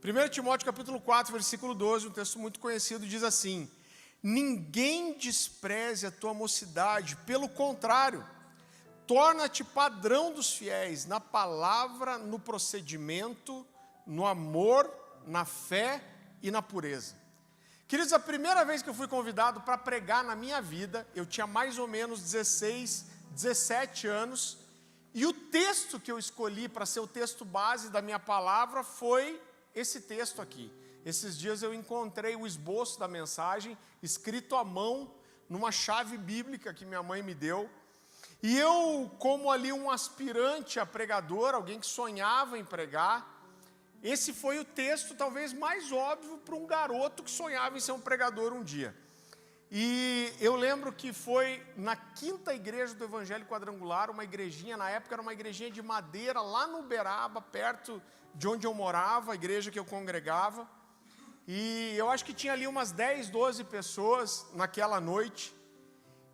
1 Timóteo capítulo 4, versículo 12, um texto muito conhecido, diz assim: ninguém despreze a tua mocidade, pelo contrário, torna-te padrão dos fiéis, na palavra, no procedimento, no amor, na fé e na pureza. Queridos, a primeira vez que eu fui convidado para pregar na minha vida, eu tinha mais ou menos 16, 17 anos, e o texto que eu escolhi para ser o texto base da minha palavra foi esse texto aqui. Esses dias eu encontrei o esboço da mensagem, escrito à mão, numa chave bíblica que minha mãe me deu. E eu, como ali um aspirante a pregador, alguém que sonhava em pregar, esse foi o texto talvez mais óbvio para um garoto que sonhava em ser um pregador um dia. E eu lembro que foi na 5ª igreja do Evangelho Quadrangular, uma igrejinha, na época era uma igrejinha de madeira, lá no Uberaba, perto de onde eu morava, a igreja que eu congregava. E eu acho que tinha ali umas 10, 12 pessoas naquela noite.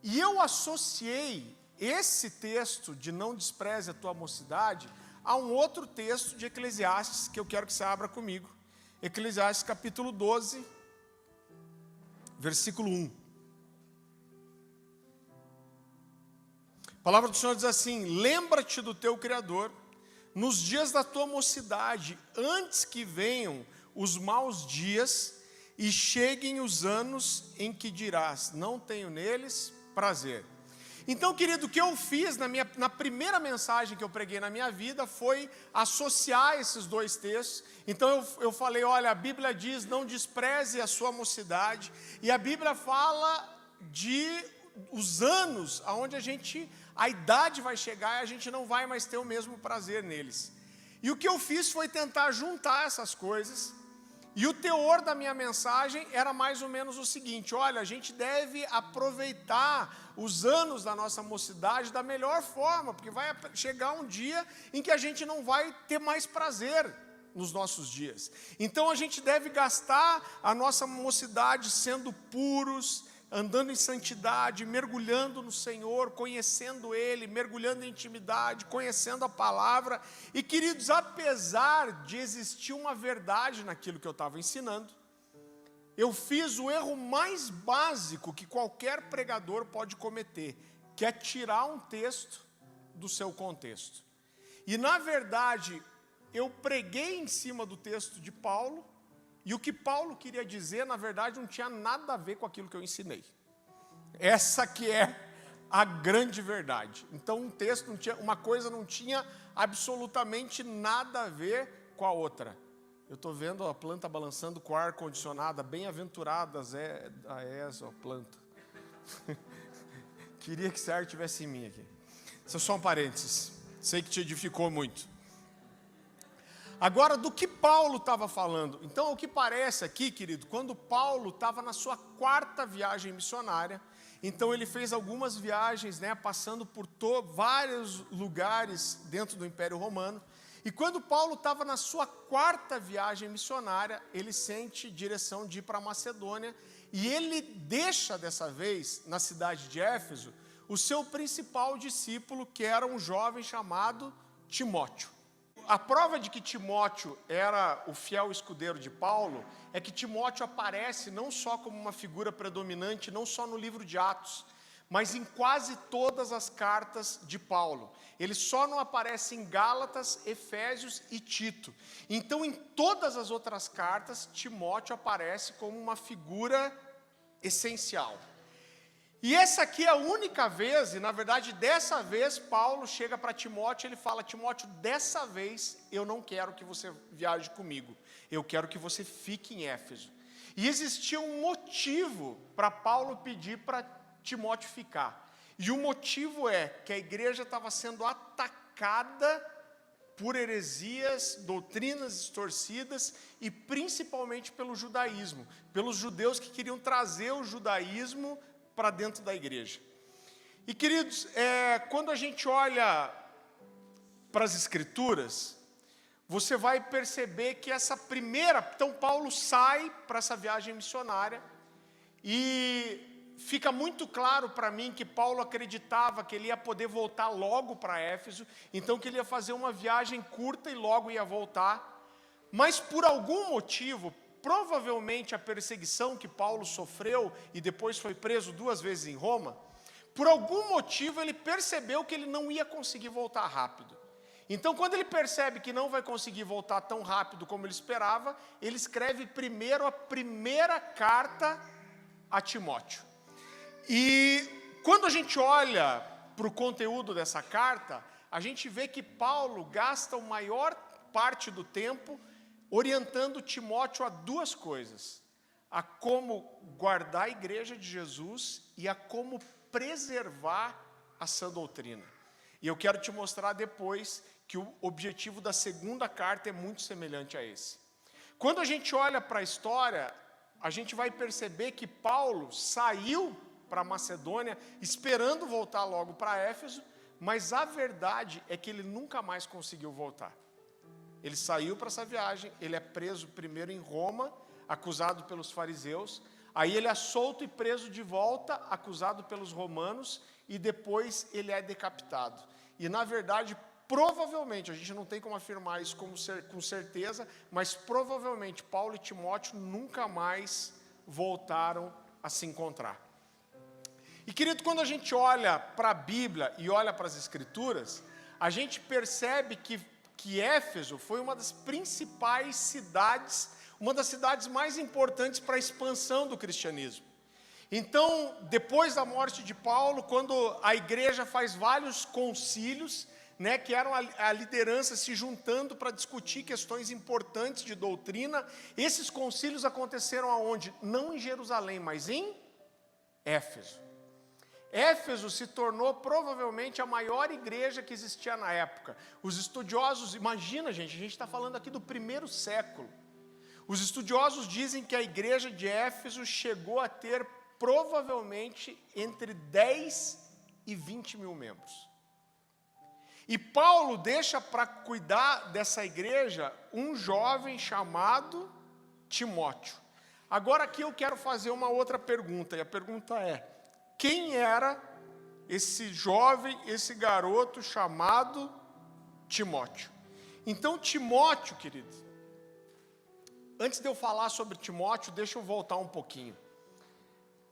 E eu associei esse texto de não despreze a tua mocidade a um outro texto de Eclesiastes, que eu quero que você abra comigo. Eclesiastes capítulo 12, versículo 1. A palavra do Senhor diz assim: lembra-te do teu Criador nos dias da tua mocidade, antes que venham os maus dias e cheguem os anos em que dirás, não tenho neles prazer. Então, querido, o que eu fiz na primeira mensagem que eu preguei na minha vida foi associar esses dois textos. Então eu falei, olha, a Bíblia diz, não despreze a sua mocidade, e a Bíblia fala de os anos onde a idade vai chegar e a gente não vai mais ter o mesmo prazer neles. E o que eu fiz foi tentar juntar essas coisas. E o teor da minha mensagem era mais ou menos o seguinte: olha, a gente deve aproveitar os anos da nossa mocidade da melhor forma, porque vai chegar um dia em que a gente não vai ter mais prazer nos nossos dias. Então a gente deve gastar a nossa mocidade sendo puros, andando em santidade, mergulhando no Senhor, conhecendo Ele, mergulhando em intimidade, conhecendo a palavra. E, queridos, apesar de existir uma verdade naquilo que eu estava ensinando, eu fiz o erro mais básico que qualquer pregador pode cometer, que é tirar um texto do seu contexto. E, na verdade, eu preguei em cima do texto de Paulo, e o que Paulo queria dizer, na verdade, não tinha nada a ver com aquilo que eu ensinei. Essa que é a grande verdade. Então, um texto não tinha, uma coisa não tinha absolutamente nada a ver com a outra. Eu estou vendo a planta balançando com ar condicionado, bem-aventuradas é essa planta. Queria que esse ar tivesse em mim aqui. Isso é só um parênteses. Sei que te edificou muito. Agora, do que Paulo estava falando? Então, o que parece aqui, querido, quando Paulo estava na sua 4ª viagem missionária, então ele fez algumas viagens, passando por vários lugares dentro do Império Romano, e quando Paulo estava na sua 4ª viagem missionária, ele sente direção de ir para a Macedônia, e ele deixa dessa vez, na cidade de Éfeso, o seu principal discípulo, que era um jovem chamado Timóteo. A prova de que Timóteo era o fiel escudeiro de Paulo é que Timóteo aparece não só como uma figura predominante, não só no livro de Atos, mas em quase todas as cartas de Paulo. Ele só não aparece em Gálatas, Efésios e Tito. Então, em todas as outras cartas, Timóteo aparece como uma figura essencial. E essa aqui é a única vez, e na verdade dessa vez Paulo chega para Timóteo e ele fala: Timóteo, dessa vez eu não quero que você viaje comigo, eu quero que você fique em Éfeso. E existia um motivo para Paulo pedir para Timóteo ficar. E o motivo é que a igreja estava sendo atacada por heresias, doutrinas distorcidas e principalmente pelo judaísmo, pelos judeus que queriam trazer o judaísmo para dentro da igreja. E, queridos, quando a gente olha para as Escrituras, você vai perceber que essa primeira... Então, Paulo sai para essa viagem missionária e fica muito claro para mim que Paulo acreditava que ele ia poder voltar logo para Éfeso, então que ele ia fazer uma viagem curta e logo ia voltar. Mas por algum motivo, provavelmente a perseguição que Paulo sofreu e depois foi preso 2 vezes em Roma, por algum motivo ele percebeu que ele não ia conseguir voltar rápido. Então, quando ele percebe que não vai conseguir voltar tão rápido como ele esperava, ele escreve primeiro a primeira carta a Timóteo. E quando a gente olha para o conteúdo dessa carta, a gente vê que Paulo gasta a maior parte do tempo orientando Timóteo a 2 coisas: a como guardar a igreja de Jesus e a como preservar a sã doutrina. E eu quero te mostrar depois que o objetivo da segunda carta é muito semelhante a esse. Quando a gente olha para a história, a gente vai perceber que Paulo saiu para Macedônia esperando voltar logo para Éfeso, mas a verdade é que ele nunca mais conseguiu voltar. Ele saiu para essa viagem, ele é preso primeiro em Roma, acusado pelos fariseus, aí ele é solto e preso de volta, acusado pelos romanos, e depois ele é decapitado. E na verdade, provavelmente, a gente não tem como afirmar isso com certeza, mas provavelmente Paulo e Timóteo nunca mais voltaram a se encontrar. E querido, quando a gente olha para a Bíblia e olha para as Escrituras, a gente percebe que Éfeso foi uma das principais cidades, uma das cidades mais importantes para a expansão do cristianismo. Então, depois da morte de Paulo, quando a igreja faz vários concílios, que eram a liderança se juntando para discutir questões importantes de doutrina, esses concílios aconteceram aonde? Não em Jerusalém, mas em Éfeso. Éfeso se tornou provavelmente a maior igreja que existia na época. Os estudiosos, imagina gente, a gente está falando aqui do 1º século. Os estudiosos dizem que a igreja de Éfeso chegou a ter provavelmente entre 10 e 20 mil membros. E Paulo deixa para cuidar dessa igreja um jovem chamado Timóteo. Agora aqui eu quero fazer uma outra pergunta, e a pergunta é: quem era esse jovem, esse garoto chamado Timóteo? Então Timóteo, querido, antes de eu falar sobre Timóteo, deixa eu voltar um pouquinho.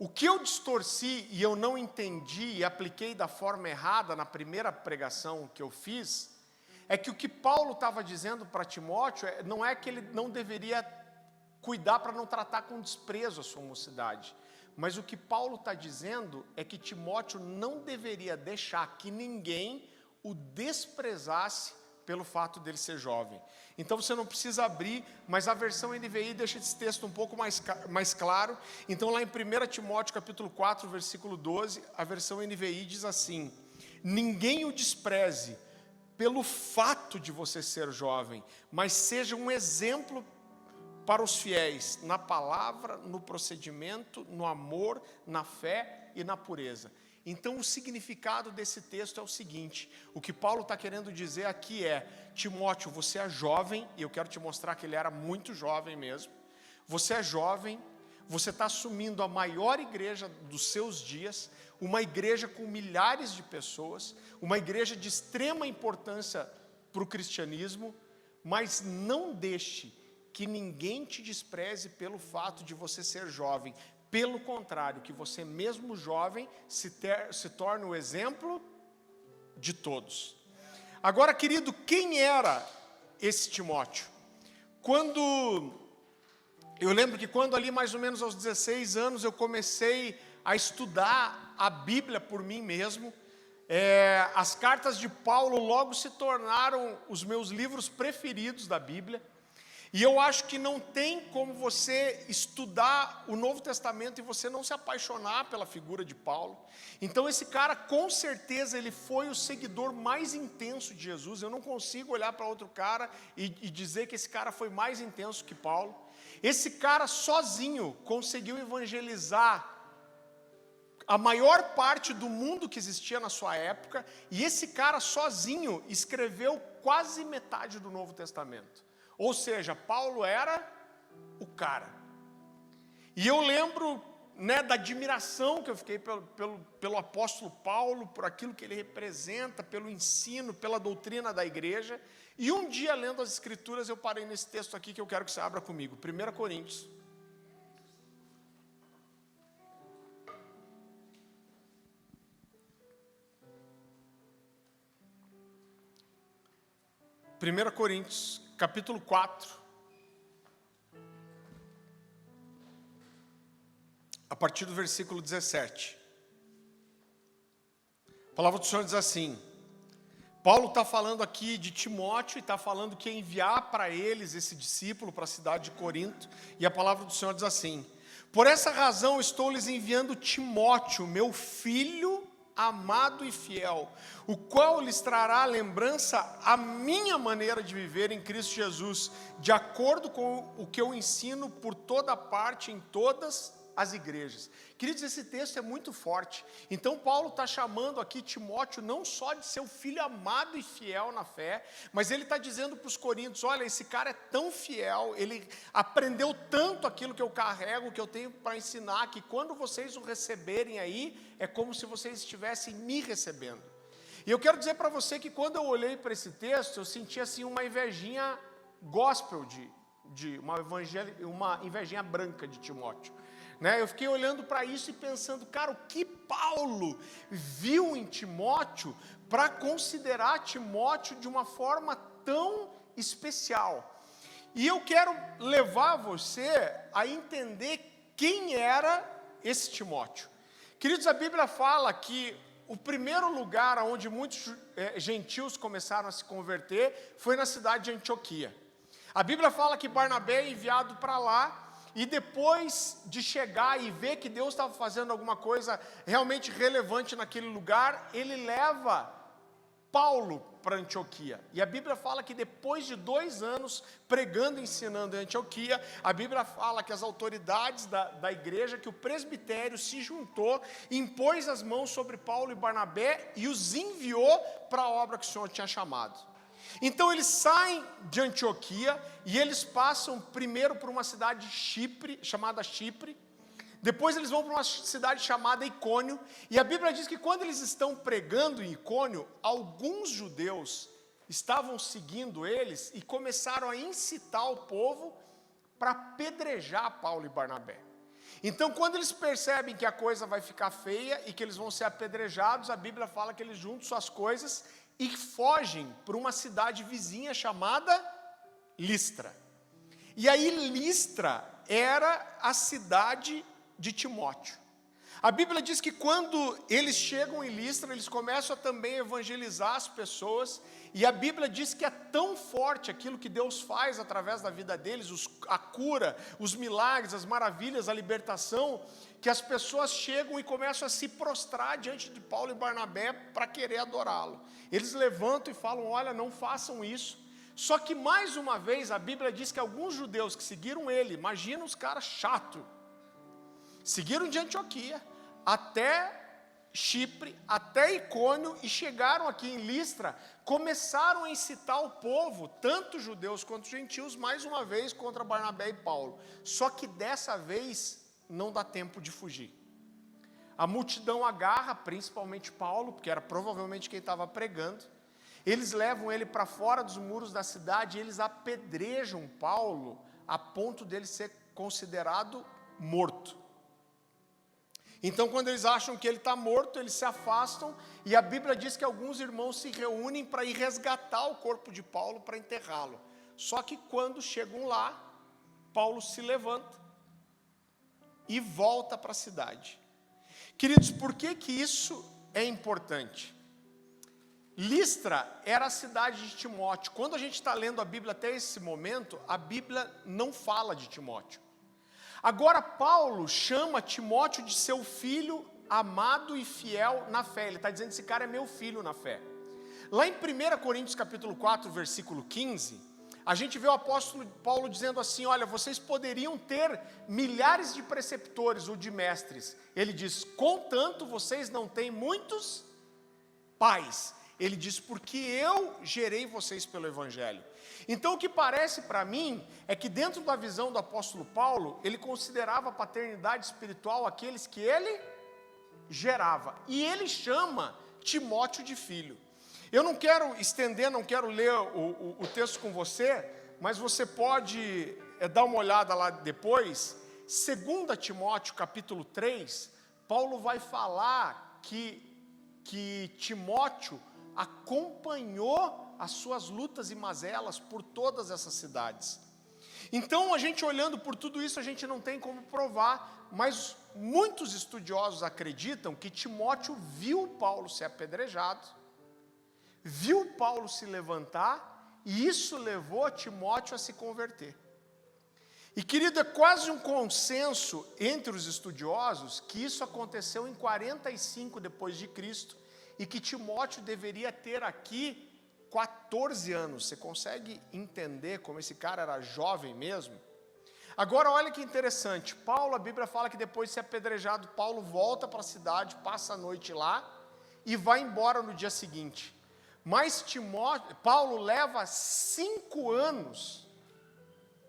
O que eu distorci e eu não entendi e apliquei da forma errada na primeira pregação que eu fiz, é que o que Paulo estava dizendo para Timóteo não é que ele não deveria cuidar para não tratar com desprezo a sua mocidade, mas o que Paulo está dizendo é que Timóteo não deveria deixar que ninguém o desprezasse pelo fato dele ser jovem. Então você não precisa abrir, mas a versão NVI deixa esse texto um pouco mais claro. Então lá em 1 Timóteo capítulo 4, versículo 12, a versão NVI diz assim: ninguém o despreze pelo fato de você ser jovem, mas seja um exemplo para os fiéis, na palavra, no procedimento, no amor, na fé e na pureza. Então o significado desse texto é o seguinte: o que Paulo está querendo dizer aqui é: Timóteo, você é jovem, e eu quero te mostrar que ele era muito jovem mesmo. Você é jovem, você está assumindo a maior igreja dos seus dias, uma igreja com milhares de pessoas, uma igreja de extrema importância para o cristianismo, mas não deixe que ninguém te despreze pelo fato de você ser jovem. Pelo contrário, que você mesmo jovem se torne o exemplo de todos. Agora, querido, quem era esse Timóteo? Eu lembro que quando ali mais ou menos aos 16 anos eu comecei a estudar a Bíblia por mim mesmo, as cartas de Paulo logo se tornaram os meus livros preferidos da Bíblia. E eu acho que não tem como você estudar o Novo Testamento e você não se apaixonar pela figura de Paulo. Então esse cara, com certeza, ele foi o seguidor mais intenso de Jesus. Eu não consigo olhar para outro cara e dizer que esse cara foi mais intenso que Paulo. Esse cara sozinho conseguiu evangelizar a maior parte do mundo que existia na sua época, e esse cara sozinho escreveu quase metade do Novo Testamento. Ou seja, Paulo era o cara. E eu lembro, da admiração que eu fiquei pelo apóstolo Paulo, por aquilo que ele representa, pelo ensino, pela doutrina da igreja. E um dia, lendo as Escrituras, eu parei nesse texto aqui que eu quero que você abra comigo. 1 Coríntios. Primeira Coríntios, capítulo 4. A partir do versículo 17. A palavra do Senhor diz assim: Paulo está falando aqui de Timóteo e está falando que ia enviar para eles esse discípulo para a cidade de Corinto. E a palavra do Senhor diz assim: por essa razão estou lhes enviando Timóteo, meu filho amado e fiel, o qual lhes trará à lembrança a minha maneira de viver em Cristo Jesus, de acordo com o que eu ensino por toda parte, em todas as igrejas. Queridos, esse texto é muito forte. Então Paulo está chamando aqui Timóteo não só de seu filho amado e fiel na fé, mas ele está dizendo para os coríntios: olha, esse cara é tão fiel, ele aprendeu tanto aquilo que eu carrego, que eu tenho para ensinar, que quando vocês o receberem aí, é como se vocês estivessem me recebendo. E eu quero dizer para você que quando eu olhei para esse texto, eu senti assim uma invejinha gospel, uma invejinha branca de Timóteo. Eu fiquei olhando para isso e pensando, cara, o que Paulo viu em Timóteo para considerar Timóteo de uma forma tão especial. E eu quero levar você a entender quem era esse Timóteo. Queridos, a Bíblia fala que o primeiro lugar onde muitos gentios começaram a se converter foi na cidade de Antioquia. A Bíblia fala que Barnabé é enviado para lá, e depois de chegar e ver que Deus estava fazendo alguma coisa realmente relevante naquele lugar, ele leva Paulo para Antioquia. E a Bíblia fala que depois de 2 anos pregando e ensinando em Antioquia, a Bíblia fala que as autoridades da igreja, que o presbitério se juntou, impôs as mãos sobre Paulo e Barnabé e os enviou para a obra que o Senhor tinha chamado. Então eles saem de Antioquia e eles passam primeiro por uma cidade chamada Chipre, depois eles vão para uma cidade chamada Icônio, e a Bíblia diz que quando eles estão pregando em Icônio, alguns judeus estavam seguindo eles e começaram a incitar o povo para apedrejar Paulo e Barnabé. Então quando eles percebem que a coisa vai ficar feia e que eles vão ser apedrejados, a Bíblia fala que eles juntam suas coisas e fogem para uma cidade vizinha chamada Listra. E aí Listra era a cidade de Timóteo. A Bíblia diz que quando eles chegam em Listra, eles começam a também evangelizar as pessoas, e a Bíblia diz que é tão forte aquilo que Deus faz através da vida deles, a cura, os milagres, as maravilhas, a libertação, que as pessoas chegam e começam a se prostrar diante de Paulo e Barnabé para querer adorá-lo. Eles levantam e falam: olha, não façam isso. Só que mais uma vez a Bíblia diz que alguns judeus que seguiram ele, imagina os caras chatos, seguiram de Antioquia até Chipre, até Icônio, e chegaram aqui em Listra, começaram a incitar o povo, tanto judeus quanto gentios, mais uma vez contra Barnabé e Paulo. Só que dessa vez não dá tempo de fugir. A multidão agarra, principalmente Paulo, porque era provavelmente quem estava pregando. Eles levam ele para fora dos muros da cidade e eles apedrejam Paulo a ponto dele ser considerado morto. Então, quando eles acham que ele está morto, eles se afastam, e a Bíblia diz que alguns irmãos se reúnem para ir resgatar o corpo de Paulo para enterrá-lo. Só que quando chegam lá, Paulo se levanta e volta para a cidade. Queridos, por que isso é importante? Listra era a cidade de Timóteo. Quando a gente está lendo a Bíblia até esse momento, a Bíblia não fala de Timóteo. Agora Paulo chama Timóteo de seu filho amado e fiel na fé. Ele está dizendo: esse cara é meu filho na fé. Lá em 1 Coríntios capítulo 4, versículo 15, a gente vê o apóstolo Paulo dizendo assim: olha, vocês poderiam ter milhares de preceptores ou de mestres. Ele diz: contanto vocês não têm muitos pais. Ele diz: porque eu gerei vocês pelo Evangelho. Então o que parece para mim é que dentro da visão do apóstolo Paulo, ele considerava a paternidade espiritual aqueles que ele gerava. E ele chama Timóteo de filho. Eu não quero estender, não quero ler o texto com você, mas você pode dar uma olhada lá depois. 2 Timóteo capítulo 3, Paulo vai falar que Timóteo acompanhou as suas lutas e mazelas por todas essas cidades. Então, a gente olhando por tudo isso, a gente não tem como provar, mas muitos estudiosos acreditam que Timóteo viu Paulo ser apedrejado, viu Paulo se levantar, e isso levou Timóteo a se converter. E, querido, é quase um consenso entre os estudiosos que isso aconteceu em 45 depois de Cristo, e que Timóteo deveria ter aqui 14 anos. Você consegue entender como esse cara era jovem mesmo? Agora, olha que interessante. Paulo, a Bíblia fala que depois de ser apedrejado, Paulo volta para a cidade, passa a noite lá e vai embora no dia seguinte. Mas Paulo leva 5 anos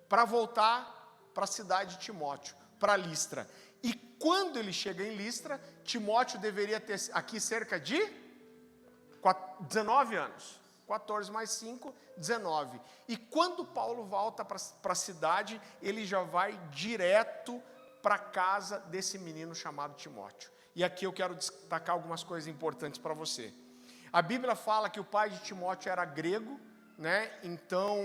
para voltar para a cidade de Timóteo, para Listra. E quando ele chega em Listra, Timóteo deveria ter aqui cerca de 19 anos. 14 mais 5, 19. E quando Paulo volta para a cidade, ele já vai direto para a casa desse menino chamado Timóteo. E aqui eu quero destacar algumas coisas importantes para você. A Bíblia fala que o pai de Timóteo era grego, né? Então,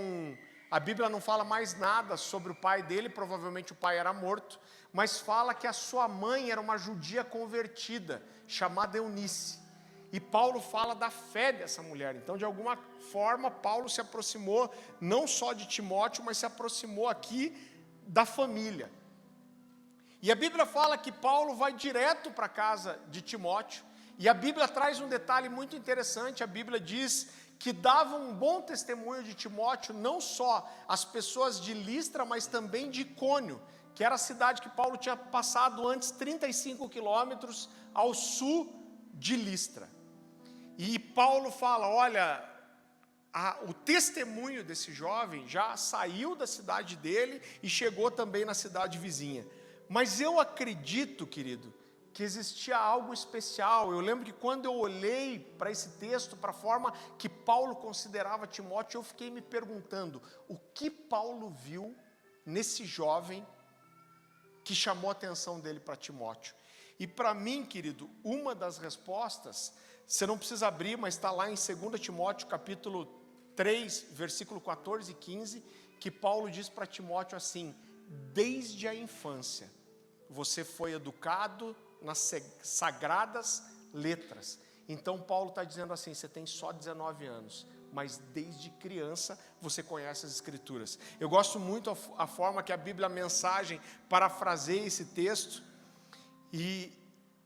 a Bíblia não fala mais nada sobre o pai dele, provavelmente o pai era morto, mas fala que a sua mãe era uma judia convertida, chamada Eunice. E Paulo fala da fé dessa mulher. Então, de alguma forma, Paulo se aproximou não só de Timóteo, mas se aproximou aqui da família. E a Bíblia fala que Paulo vai direto para a casa de Timóteo. E a Bíblia traz um detalhe muito interessante. A Bíblia diz que dava um bom testemunho de Timóteo, não só as pessoas de Listra, mas também de Icônio, que era a cidade que Paulo tinha passado antes 35 quilômetros ao sul de Listra. E Paulo fala, olha, o testemunho desse jovem já saiu da cidade dele e chegou também na cidade vizinha. Mas eu acredito, querido, que existia algo especial. Eu lembro que quando eu olhei para esse texto, para a forma que Paulo considerava Timóteo, eu fiquei me perguntando, o que Paulo viu nesse jovem que chamou a atenção dele para Timóteo? E para mim, querido, uma das respostas, você não precisa abrir, mas está lá em 2 Timóteo capítulo 3, versículo 14 e 15, que Paulo diz para Timóteo assim, desde a infância, você foi educado nas sagradas letras. Então Paulo está dizendo assim, você tem só 19 anos, mas desde criança você conhece as Escrituras. Eu gosto muito a forma que a Bíblia, a mensagem, parafraseia esse texto, e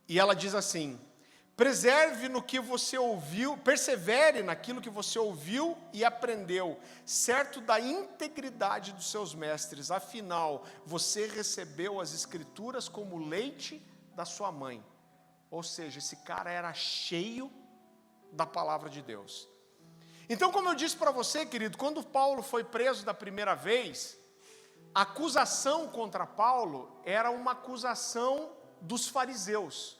ela diz assim, preserve no que você ouviu, persevere naquilo que você ouviu e aprendeu, certo da integridade dos seus mestres, afinal, você recebeu as Escrituras como leite da sua mãe. Ou seja, esse cara era cheio da palavra de Deus. Então, como eu disse para você, querido, quando Paulo foi preso da primeira vez, a acusação contra Paulo era uma acusação dos fariseus,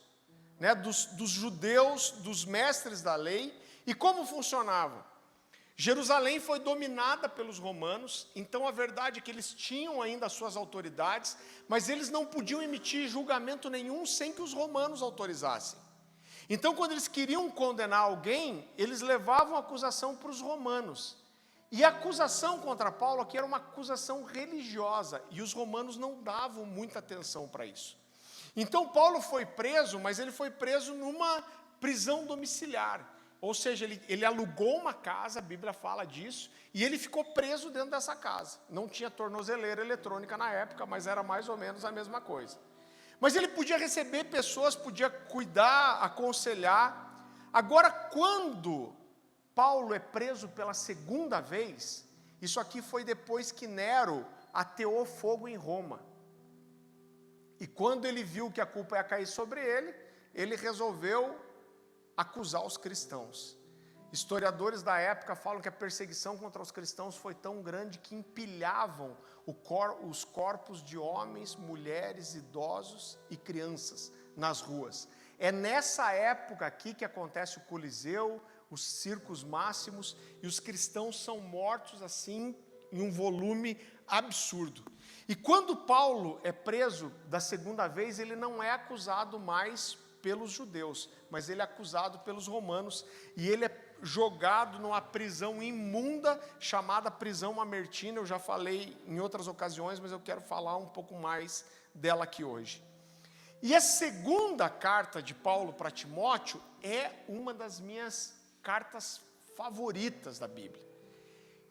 né, dos judeus, dos mestres da lei. E como funcionava? Jerusalém foi dominada pelos romanos, então a verdade é que eles tinham ainda as suas autoridades, mas eles não podiam emitir julgamento nenhum sem que os romanos autorizassem. Então, quando eles queriam condenar alguém, eles levavam a acusação para os romanos. E a acusação contra Paulo aqui era uma acusação religiosa, e os romanos não davam muita atenção para isso. Então Paulo foi preso, mas ele foi preso numa prisão domiciliar, ou seja, ele alugou uma casa, a Bíblia fala disso, e ele ficou preso dentro dessa casa. Não tinha tornozeleira eletrônica na época, mas era mais ou menos a mesma coisa. Mas ele podia receber pessoas, podia cuidar, aconselhar. Agora, quando Paulo é preso pela segunda vez, isso aqui foi depois que Nero ateou fogo em Roma. E quando ele viu que a culpa ia cair sobre ele, ele resolveu acusar os cristãos. Historiadores da época falam que a perseguição contra os cristãos foi tão grande que empilhavam os corpos de homens, mulheres, idosos e crianças nas ruas. É nessa época aqui que acontece o Coliseu, os circos máximos, e os cristãos são mortos assim, em um volume absurdo. E quando Paulo é preso da segunda vez, ele não é acusado mais pelos judeus, mas ele é acusado pelos romanos, e ele é jogado numa prisão imunda, chamada prisão Mamertina. Eu já falei em outras ocasiões, mas eu quero falar um pouco mais dela aqui hoje. E a segunda carta de Paulo para Timóteo é uma das minhas cartas favoritas da Bíblia.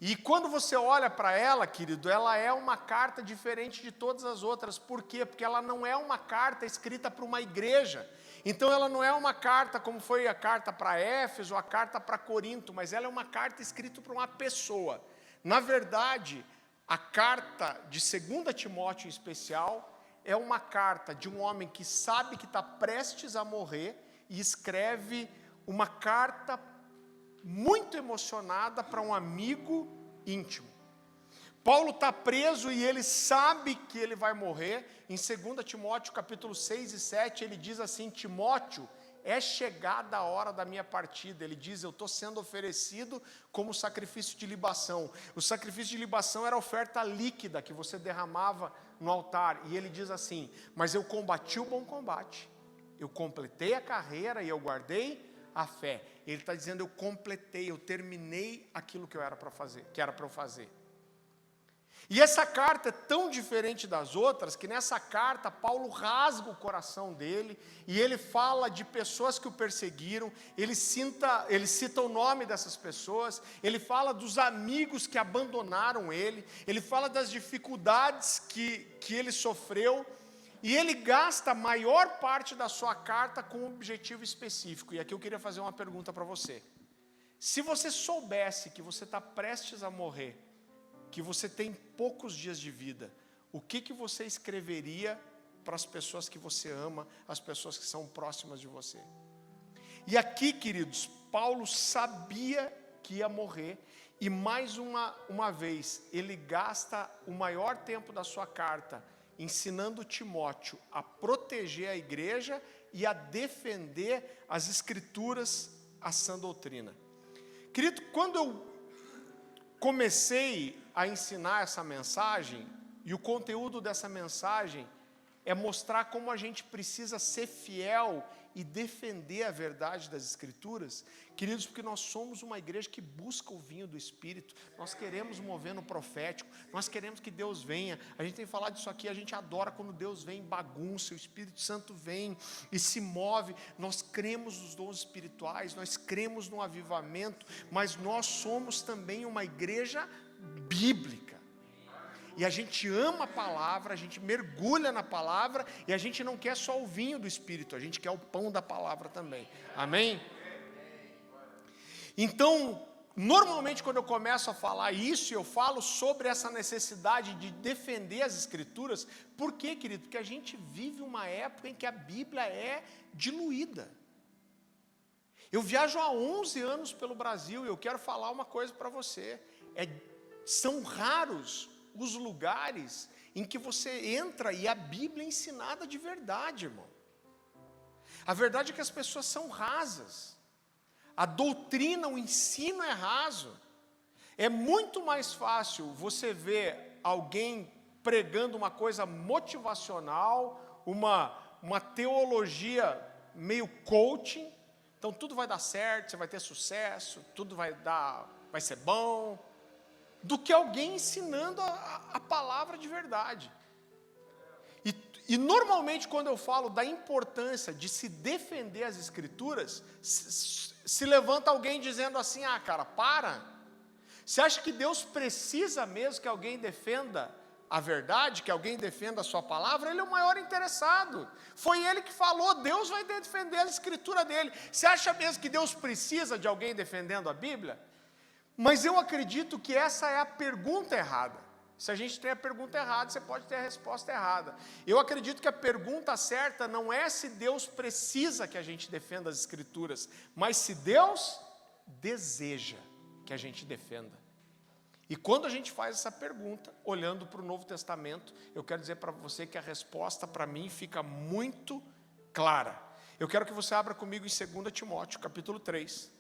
E quando você olha para ela, querido, ela é uma carta diferente de todas as outras. Por quê? Porque ela não é uma carta escrita para uma igreja. Então ela não é uma carta como foi a carta para Éfeso, a carta para Corinto, mas ela é uma carta escrita para uma pessoa. Na verdade, a carta de 2 Timóteo em especial é uma carta de um homem que sabe que está prestes a morrer e escreve uma carta muito emocionada para um amigo íntimo. Paulo está preso e ele sabe que ele vai morrer. Em 2 Timóteo capítulo 6 e 7, ele diz assim: Timóteo, é chegada a hora da minha partida. Ele diz: eu estou sendo oferecido como sacrifício de libação. O sacrifício de libação era a oferta líquida que você derramava no altar. E ele diz assim: mas eu combati o bom combate, eu completei a carreira e eu guardei a fé. Ele está dizendo: eu completei, eu terminei aquilo que eu era para fazer, que era para eu fazer. E essa carta é tão diferente das outras, que nessa carta Paulo rasga o coração dele, e ele fala de pessoas que o perseguiram, ele cita o nome dessas pessoas, ele fala dos amigos que abandonaram ele fala das dificuldades que ele sofreu, e ele gasta a maior parte da sua carta com um objetivo específico. E aqui eu queria fazer uma pergunta para você. Se você soubesse que você está prestes a morrer, que você tem poucos dias de vida, o que você escreveria para as pessoas que você ama, as pessoas que são próximas de você? E aqui, queridos, Paulo sabia que ia morrer, e mais uma vez, ele gasta o maior tempo da sua carta ensinando Timóteo a proteger a igreja e a defender as escrituras, a sã doutrina. Querido, quando eu comecei a ensinar essa mensagem, e o conteúdo dessa mensagem é mostrar como a gente precisa ser fiel e defender a verdade das Escrituras, queridos, porque nós somos uma igreja que busca o vinho do Espírito, nós queremos mover no profético, nós queremos que Deus venha. A gente tem falado disso aqui, a gente adora quando Deus vem, bagunça, o Espírito Santo vem e se move. Nós cremos nos dons espirituais, nós cremos no avivamento, mas nós somos também uma igreja bíblica. E a gente ama a palavra, a gente mergulha na palavra, e a gente não quer só o vinho do Espírito, a gente quer o pão da palavra também. Amém? Então, normalmente quando eu começo a falar isso, eu falo sobre essa necessidade de defender as Escrituras. Por quê, querido? Porque a gente vive uma época em que a Bíblia é diluída. Eu viajo há 11 anos pelo Brasil, e eu quero falar uma coisa para você. São raros os lugares em que você entra e a Bíblia é ensinada de verdade, irmão. A verdade é que as pessoas são rasas. A doutrina, o ensino é raso. É muito mais fácil você ver alguém pregando uma coisa motivacional, uma teologia meio coaching. Então tudo vai dar certo, você vai ter sucesso, tudo vai ser bom, do que alguém ensinando a palavra de verdade. E normalmente quando eu falo da importância de se defender as Escrituras, se levanta alguém dizendo assim: ah, cara, para. Você acha que Deus precisa mesmo que alguém defenda a verdade, que alguém defenda a sua palavra? Ele é o maior interessado. Foi ele que falou, Deus vai defender a Escritura dele. Você acha mesmo que Deus precisa de alguém defendendo a Bíblia? Mas eu acredito que essa é a pergunta errada. Se a gente tem a pergunta errada, você pode ter a resposta errada. Eu acredito que a pergunta certa não é se Deus precisa que a gente defenda as Escrituras, mas se Deus deseja que a gente defenda. E quando a gente faz essa pergunta, olhando para o Novo Testamento, eu quero dizer para você que a resposta para mim fica muito clara. Eu quero que você abra comigo em 2 Timóteo, capítulo 3.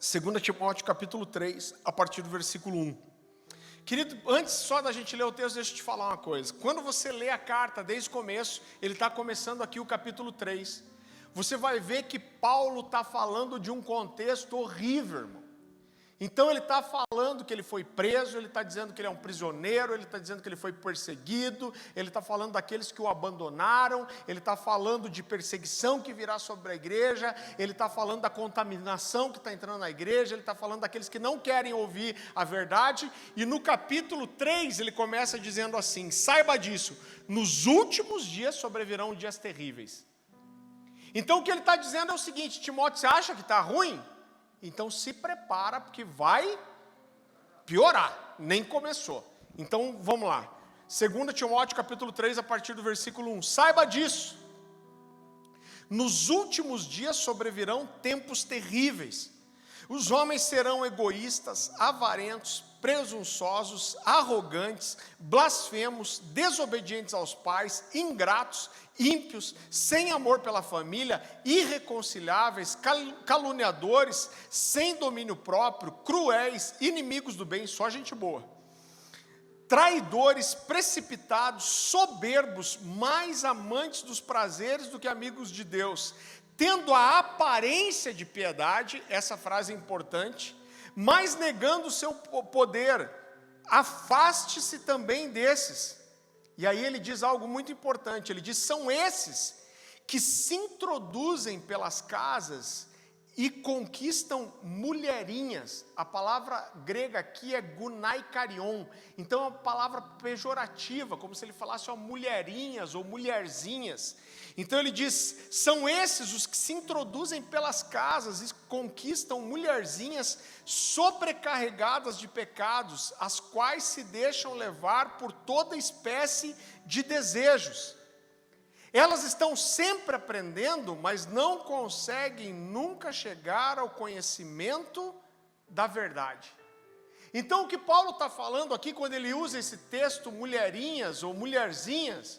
2 Timóteo capítulo 3, a partir do versículo 1. Querido, antes só da gente ler o texto, deixa eu te falar uma coisa. Quando você lê a carta desde o começo, ele está começando aqui o capítulo 3. Você vai ver que Paulo está falando de um contexto horrível, irmão. Então ele está falando que ele foi preso, ele está dizendo que ele é um prisioneiro, ele está dizendo que ele foi perseguido, ele está falando daqueles que o abandonaram, ele está falando de perseguição que virá sobre a igreja, ele está falando da contaminação que está entrando na igreja, ele está falando daqueles que não querem ouvir a verdade, e no capítulo 3 ele começa dizendo assim: saiba disso, nos últimos dias sobrevirão dias terríveis. Então o que ele está dizendo é o seguinte: Timóteo, você acha que está ruim? Então se prepara, porque vai piorar, nem começou. Então vamos lá, 2 Timóteo capítulo 3, a partir do versículo 1. Saiba disso, nos últimos dias sobrevirão tempos terríveis. Os homens serão egoístas, avarentos, presunçosos, arrogantes, blasfemos, desobedientes aos pais, ingratos, ímpios, sem amor pela família, irreconciliáveis, caluniadores, sem domínio próprio, cruéis, inimigos do bem, só gente boa, traidores, precipitados, soberbos, mais amantes dos prazeres do que amigos de Deus, tendo a aparência de piedade, essa frase é importante, mas negando o seu poder. Afaste-se também desses. E aí ele diz algo muito importante, ele diz: são esses que se introduzem pelas casas e conquistam mulherinhas. A palavra grega aqui é gunaikarion, então é uma palavra pejorativa, como se ele falasse ó, mulherinhas ou mulherzinhas. Então ele diz: são esses os que se introduzem pelas casas e conquistam mulherzinhas sobrecarregadas de pecados, as quais se deixam levar por toda espécie de desejos. Elas estão sempre aprendendo, mas não conseguem nunca chegar ao conhecimento da verdade. Então o que Paulo está falando aqui, quando ele usa esse texto mulherinhas ou mulherzinhas,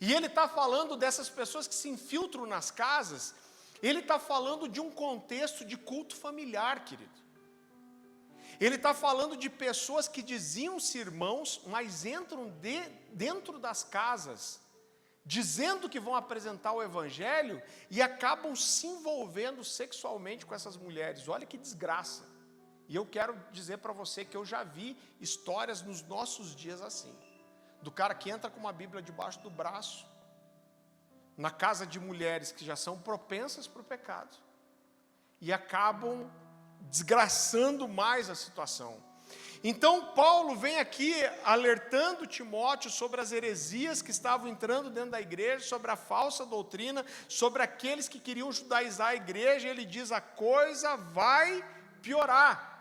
e ele está falando dessas pessoas que se infiltram nas casas, ele está falando de um contexto de culto familiar, querido. Ele está falando de pessoas que diziam-se irmãos, mas entram dentro das casas, dizendo que vão apresentar o evangelho e acabam se envolvendo sexualmente com essas mulheres. Olha que desgraça. E eu quero dizer para você que eu já vi histórias nos nossos dias assim, do cara que entra com uma Bíblia debaixo do braço, na casa de mulheres que já são propensas para o pecado, e acabam desgraçando mais a situação. Então Paulo vem aqui alertando Timóteo sobre as heresias que estavam entrando dentro da igreja, sobre a falsa doutrina, sobre aqueles que queriam judaizar a igreja, e ele diz: a coisa vai piorar.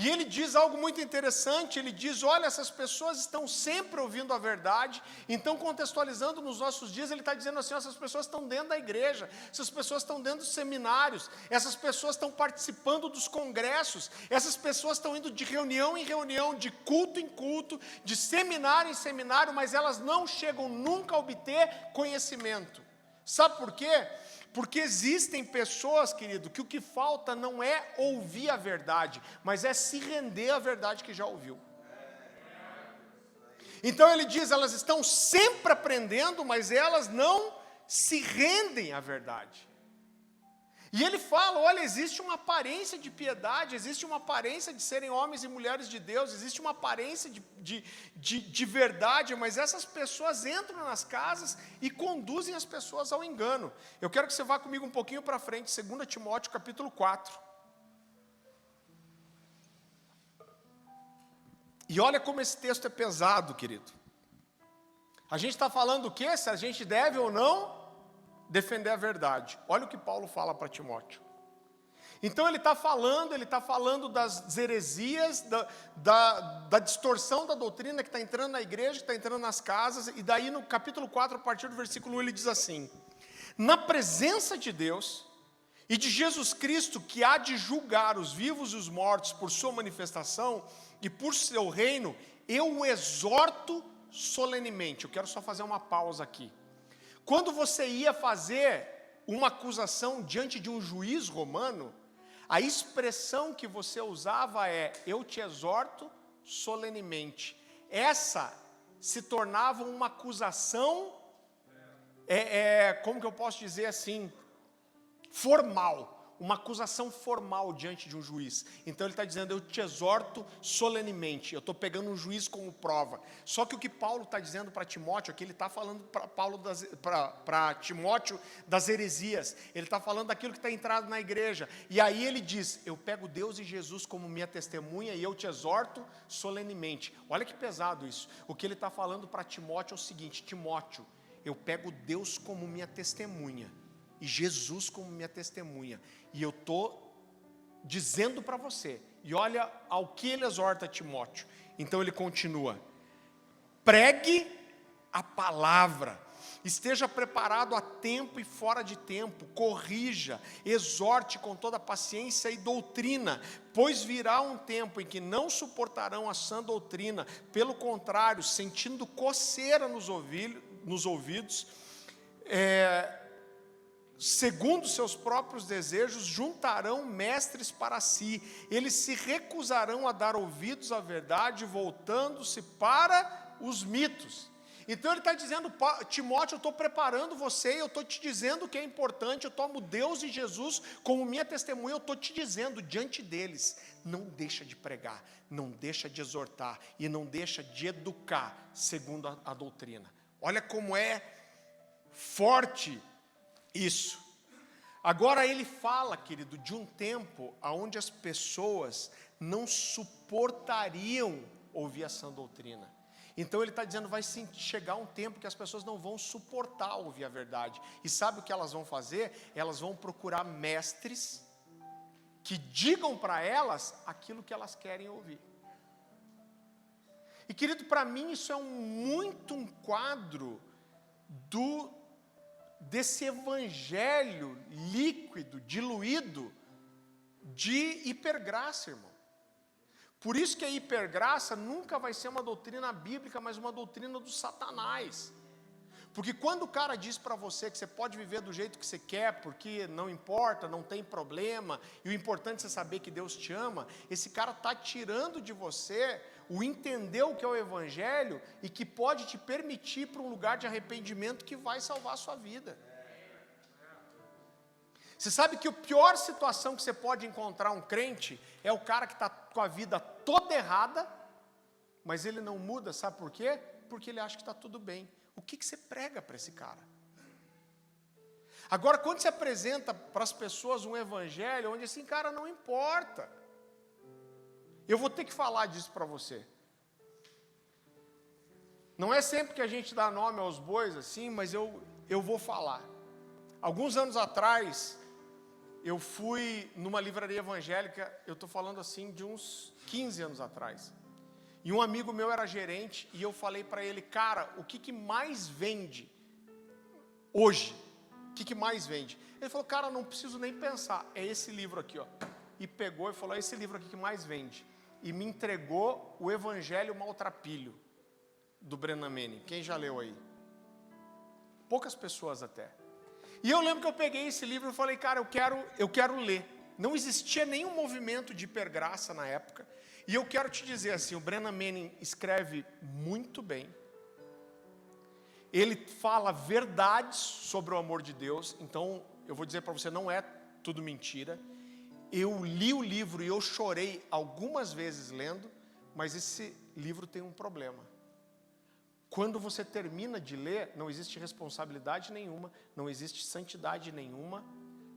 E ele diz algo muito interessante, ele diz: olha, essas pessoas estão sempre ouvindo a verdade. Então, contextualizando nos nossos dias, ele está dizendo assim: essas pessoas estão dentro da igreja, essas pessoas estão dentro dos seminários, essas pessoas estão participando dos congressos, essas pessoas estão indo de reunião em reunião, de culto em culto, de seminário em seminário, mas elas não chegam nunca a obter conhecimento. Sabe por quê? Porque existem pessoas, querido, que o que falta não é ouvir a verdade, mas é se render à verdade que já ouviu. Então ele diz: elas estão sempre aprendendo, mas elas não se rendem à verdade. E ele fala: olha, existe uma aparência de piedade, existe uma aparência de serem homens e mulheres de Deus, existe uma aparência de verdade, mas essas pessoas entram nas casas e conduzem as pessoas ao engano. Eu quero que você vá comigo um pouquinho para frente, 2 Timóteo capítulo 4. E olha como esse texto é pesado, querido. A gente está falando o quê? Se a gente deve ou não defender a verdade. Olha o que Paulo fala para Timóteo. Então ele está falando das heresias, da distorção da doutrina que está entrando na igreja, que está entrando nas casas, e daí no capítulo 4, a partir do versículo 1, ele diz assim: na presença de Deus e de Jesus Cristo, que há de julgar os vivos e os mortos por sua manifestação e por seu reino, eu o exorto solenemente. Eu quero só fazer uma pausa aqui. Quando você ia fazer uma acusação diante de um juiz romano, A expressão que você usava é: eu te exorto solenemente. Essa se tornava uma acusação, como que eu posso dizer assim, formal. Uma acusação formal diante de um juiz. Então ele está dizendo: eu te exorto solenemente. Eu estou pegando um juiz como prova. Só que o que Paulo está dizendo para Timóteo, aqui ele está falando para Timóteo das heresias. Ele está falando daquilo que está entrado na igreja. E aí ele diz: eu pego Deus e Jesus como minha testemunha e eu te exorto solenemente. Olha que pesado isso. O que ele está falando para Timóteo é o seguinte: Timóteo, eu pego Deus como minha testemunha e Jesus como minha testemunha, e eu estou dizendo para você, e olha ao que ele exorta Timóteo. Então ele continua: pregue a palavra, esteja preparado a tempo e fora de tempo, corrija, exorte com toda paciência e doutrina, pois virá um tempo em que não suportarão a sã doutrina, pelo contrário, sentindo coceira nos ouvidos, segundo seus próprios desejos, juntarão mestres para si. Eles se recusarão a dar ouvidos à verdade, voltando-se para os mitos. Então ele está dizendo: Timóteo, eu estou preparando você, eu estou te dizendo o que é importante, eu tomo Deus e Jesus como minha testemunha, eu estou te dizendo diante deles: não deixa de pregar, não deixa de exortar e não deixa de educar segundo a doutrina. Olha como é forte isso. Agora ele fala, querido, de um tempo onde as pessoas não suportariam ouvir a sã doutrina. Então ele está dizendo: vai chegar um tempo que as pessoas não vão suportar ouvir a verdade. E sabe o que elas vão fazer? Elas vão procurar mestres que digam para elas aquilo que elas querem ouvir. E querido, para mim isso é muito um quadro desse evangelho líquido, diluído, de hipergraça, irmão. Por isso que a hipergraça nunca vai ser uma doutrina bíblica, mas uma doutrina do Satanás. Porque quando o cara diz para você que você pode viver do jeito que você quer, porque não importa, não tem problema, e o importante é você saber que Deus te ama, esse cara está tirando de você o entender o que é o evangelho e que pode te permitir para um lugar de arrependimento que vai salvar a sua vida. Você sabe que a pior situação que você pode encontrar um crente é o cara que está com a vida toda errada, mas ele não muda, sabe por quê? Porque ele acha que está tudo bem. O que você prega para esse cara? Agora, quando você apresenta para as pessoas um evangelho onde assim, cara, não importa. Eu vou ter que falar disso para você. Não é sempre que a gente dá nome aos bois assim, mas eu vou falar. Alguns anos atrás, eu fui numa livraria evangélica, eu estou falando assim de uns 15 anos atrás. E um amigo meu era gerente e eu falei para ele: cara, o que mais vende hoje? O que mais vende? Ele falou: cara, não preciso nem pensar, é esse livro aqui, ó. E pegou e falou: é esse livro aqui que mais vende. E me entregou o Evangelho Maltrapilho, do Brennan Manning. Quem já leu aí? Poucas pessoas até. E eu lembro que eu peguei esse livro e falei: cara, eu quero ler. Não existia nenhum movimento de hipergraça na época. E eu quero te dizer assim, o Brennan Manning escreve muito bem. Ele fala verdades sobre o amor de Deus. Então, eu vou dizer para você, não é tudo mentira. Eu li o livro e eu chorei algumas vezes lendo, mas esse livro tem um problema. Quando você termina de ler, não existe responsabilidade nenhuma, não existe santidade nenhuma.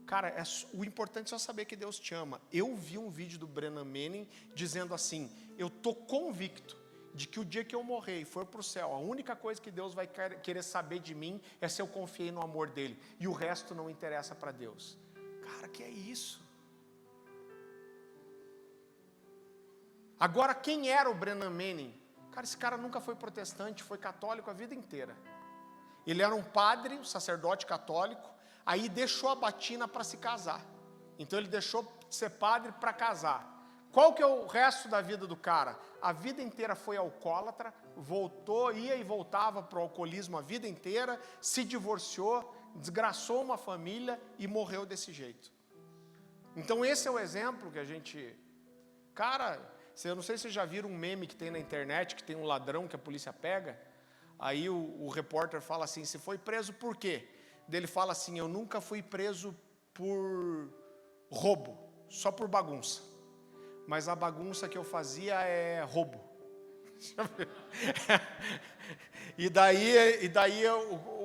Cara, o importante é só saber que Deus te ama. Eu vi um vídeo do Brennan Manning dizendo assim: eu estou convicto de que o dia que eu morrer e for para o céu, a única coisa que Deus vai querer saber de mim é se eu confiei no amor dele. E o resto não interessa para Deus. Cara, que é isso? Agora, quem era o Brennan Manning? Cara, esse cara nunca foi protestante, foi católico a vida inteira. Ele era um padre, um sacerdote católico, aí deixou a batina para se casar. Então ele deixou de ser padre para casar. Qual que é o resto da vida do cara? A vida inteira foi alcoólatra, ia e voltava para o alcoolismo a vida inteira, se divorciou, desgraçou uma família e morreu desse jeito. Então esse é o exemplo que a gente... Cara, eu não sei se vocês já viram um meme que tem na internet, que tem um ladrão que a polícia pega, aí o repórter fala assim, você foi preso por quê? Daí ele fala assim, eu nunca fui preso por roubo, só por bagunça. Mas a bagunça que eu fazia é roubo. E daí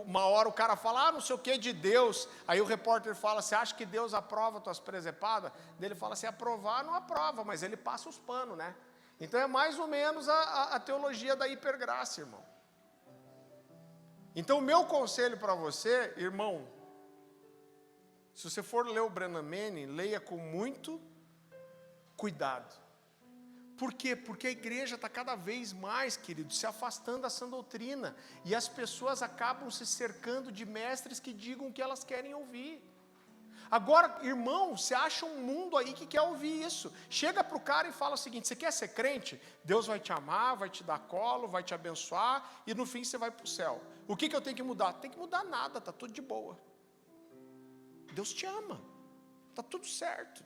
uma hora o cara fala, não sei o que de Deus. Aí o repórter fala, você acha que Deus aprova tuas presepadas? Daí ele fala, se aprovar, não aprova, mas ele passa os panos, né? Então é mais ou menos a teologia da hipergraça, irmão. Então o meu conselho para você, irmão, se você for ler o Brennan Manning, leia com muito cuidado. Por quê? Porque a igreja está cada vez mais, querido, se afastando da sã doutrina. E as pessoas acabam se cercando de mestres que digam o que elas querem ouvir. Agora, irmão, você acha um mundo aí que quer ouvir isso. Chega para o cara e fala o seguinte, você quer ser crente? Deus vai te amar, vai te dar colo, vai te abençoar, e no fim você vai para o céu. O que eu tenho que mudar? Tem que mudar nada, está tudo de boa. Deus te ama, está tudo certo.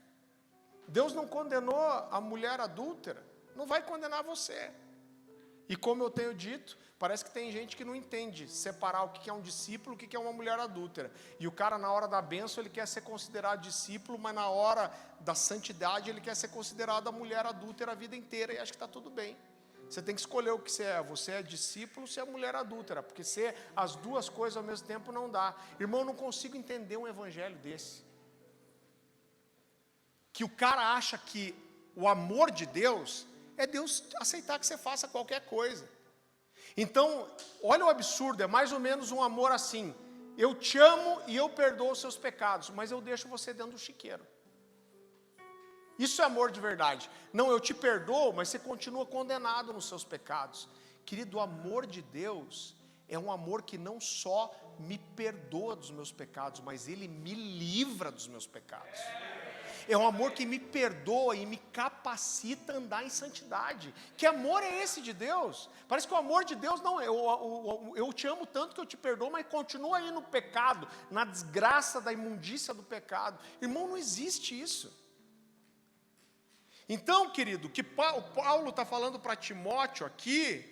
Deus não condenou a mulher adúltera, não vai condenar você. E como eu tenho dito, parece que tem gente que não entende separar o que é um discípulo, o que é uma mulher adúltera. E o cara na hora da bênção ele quer ser considerado discípulo, mas na hora da santidade ele quer ser considerado a mulher adúltera a vida inteira e acha que está tudo bem. Você tem que escolher o que você é discípulo, você é mulher adúltera, porque ser as duas coisas ao mesmo tempo não dá. Irmão, eu não consigo entender um evangelho desse. Que o cara acha que o amor de Deus é Deus aceitar que você faça qualquer coisa. Então, olha o absurdo, é mais ou menos um amor assim, eu te amo e eu perdoo os seus pecados, mas eu deixo você dentro do chiqueiro. Isso é amor de verdade. Não, eu te perdoo, mas você continua condenado nos seus pecados. Querido, o amor de Deus é um amor que não só me perdoa dos meus pecados, mas Ele me livra dos meus pecados. É um amor que me perdoa e me capacita a andar em santidade. Que amor é esse de Deus? Parece que o amor de Deus não é, eu te amo tanto que eu te perdoo, mas continua aí no pecado, na desgraça da imundícia do pecado. Irmão, não existe isso. Então, querido, o que Paulo está falando para Timóteo aqui